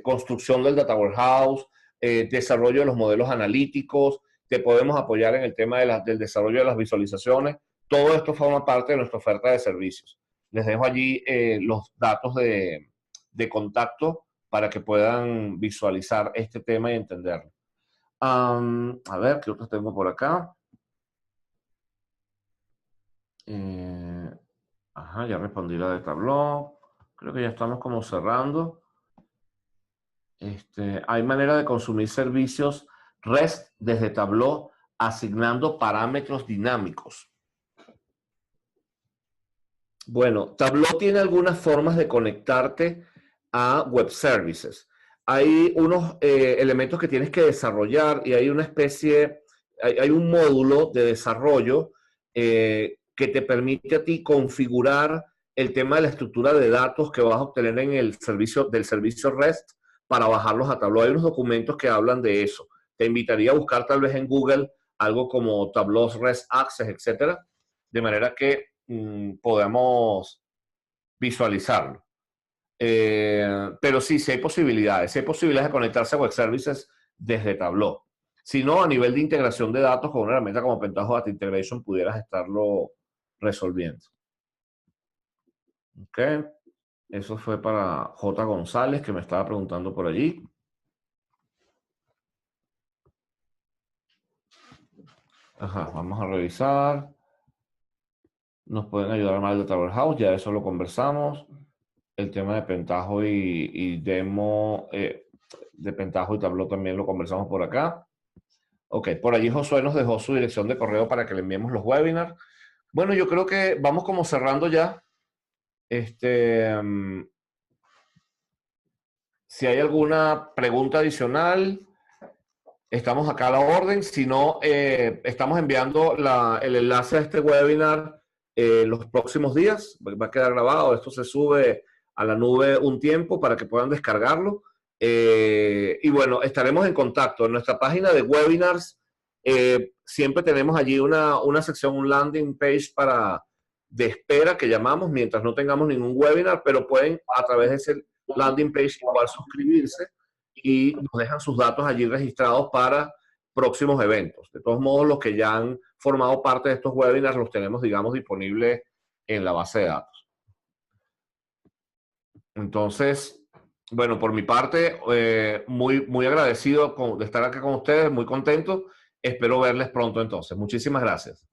construcción del data warehouse, desarrollo de los modelos analíticos, te podemos apoyar en el tema del desarrollo de las visualizaciones. Todo esto forma parte de nuestra oferta de servicios. Les dejo allí los datos de contacto para que puedan visualizar este tema y entenderlo. A ver, ¿qué otros tengo por acá? Ya respondí la de Tableau. Creo que ya estamos como cerrando. Hay manera de consumir servicios REST desde Tableau asignando parámetros dinámicos. Bueno, Tableau tiene algunas formas de conectarte a web services. Hay unos elementos que tienes que desarrollar y hay una especie, hay un módulo de desarrollo que te permite a ti configurar el tema de la estructura de datos que vas a obtener en el servicio REST para bajarlos a Tableau. Hay unos documentos que hablan de eso. Te invitaría a buscar tal vez en Google algo como Tableau REST Access, etcétera, de manera que podamos visualizarlo. Pero sí hay posibilidades. Sí hay posibilidades de conectarse a web services desde Tableau. Si no, a nivel de integración de datos con una herramienta como Pentaho Data Integration pudieras estarlo resolviendo. Ok. Eso fue para J. González, que me estaba preguntando por allí. Vamos a revisar. Nos pueden ayudar a armar el Data Warehouse, ya eso lo conversamos. El tema de Pentaho y demo de Pentaho y Tableau también lo conversamos por acá. Ok, por allí Josué nos dejó su dirección de correo para que le enviemos los webinars. Bueno, yo creo que vamos como cerrando ya. Si hay alguna pregunta adicional, estamos acá a la orden. Si no, estamos enviando el enlace a este webinar los próximos días. Va a quedar grabado. Esto se sube a la nube un tiempo para que puedan descargarlo. Y bueno, estaremos en contacto. En nuestra página de webinars Siempre tenemos allí una sección, un landing page de espera que llamamos mientras no tengamos ningún webinar, pero pueden a través de ese landing page igual suscribirse y nos dejan sus datos allí registrados para próximos eventos. De todos modos, los que ya han formado parte de estos webinars los tenemos, digamos, disponibles en la base de datos. Entonces, bueno, por mi parte, muy agradecido de estar aquí con ustedes, muy contento. Espero verles pronto entonces. Muchísimas gracias.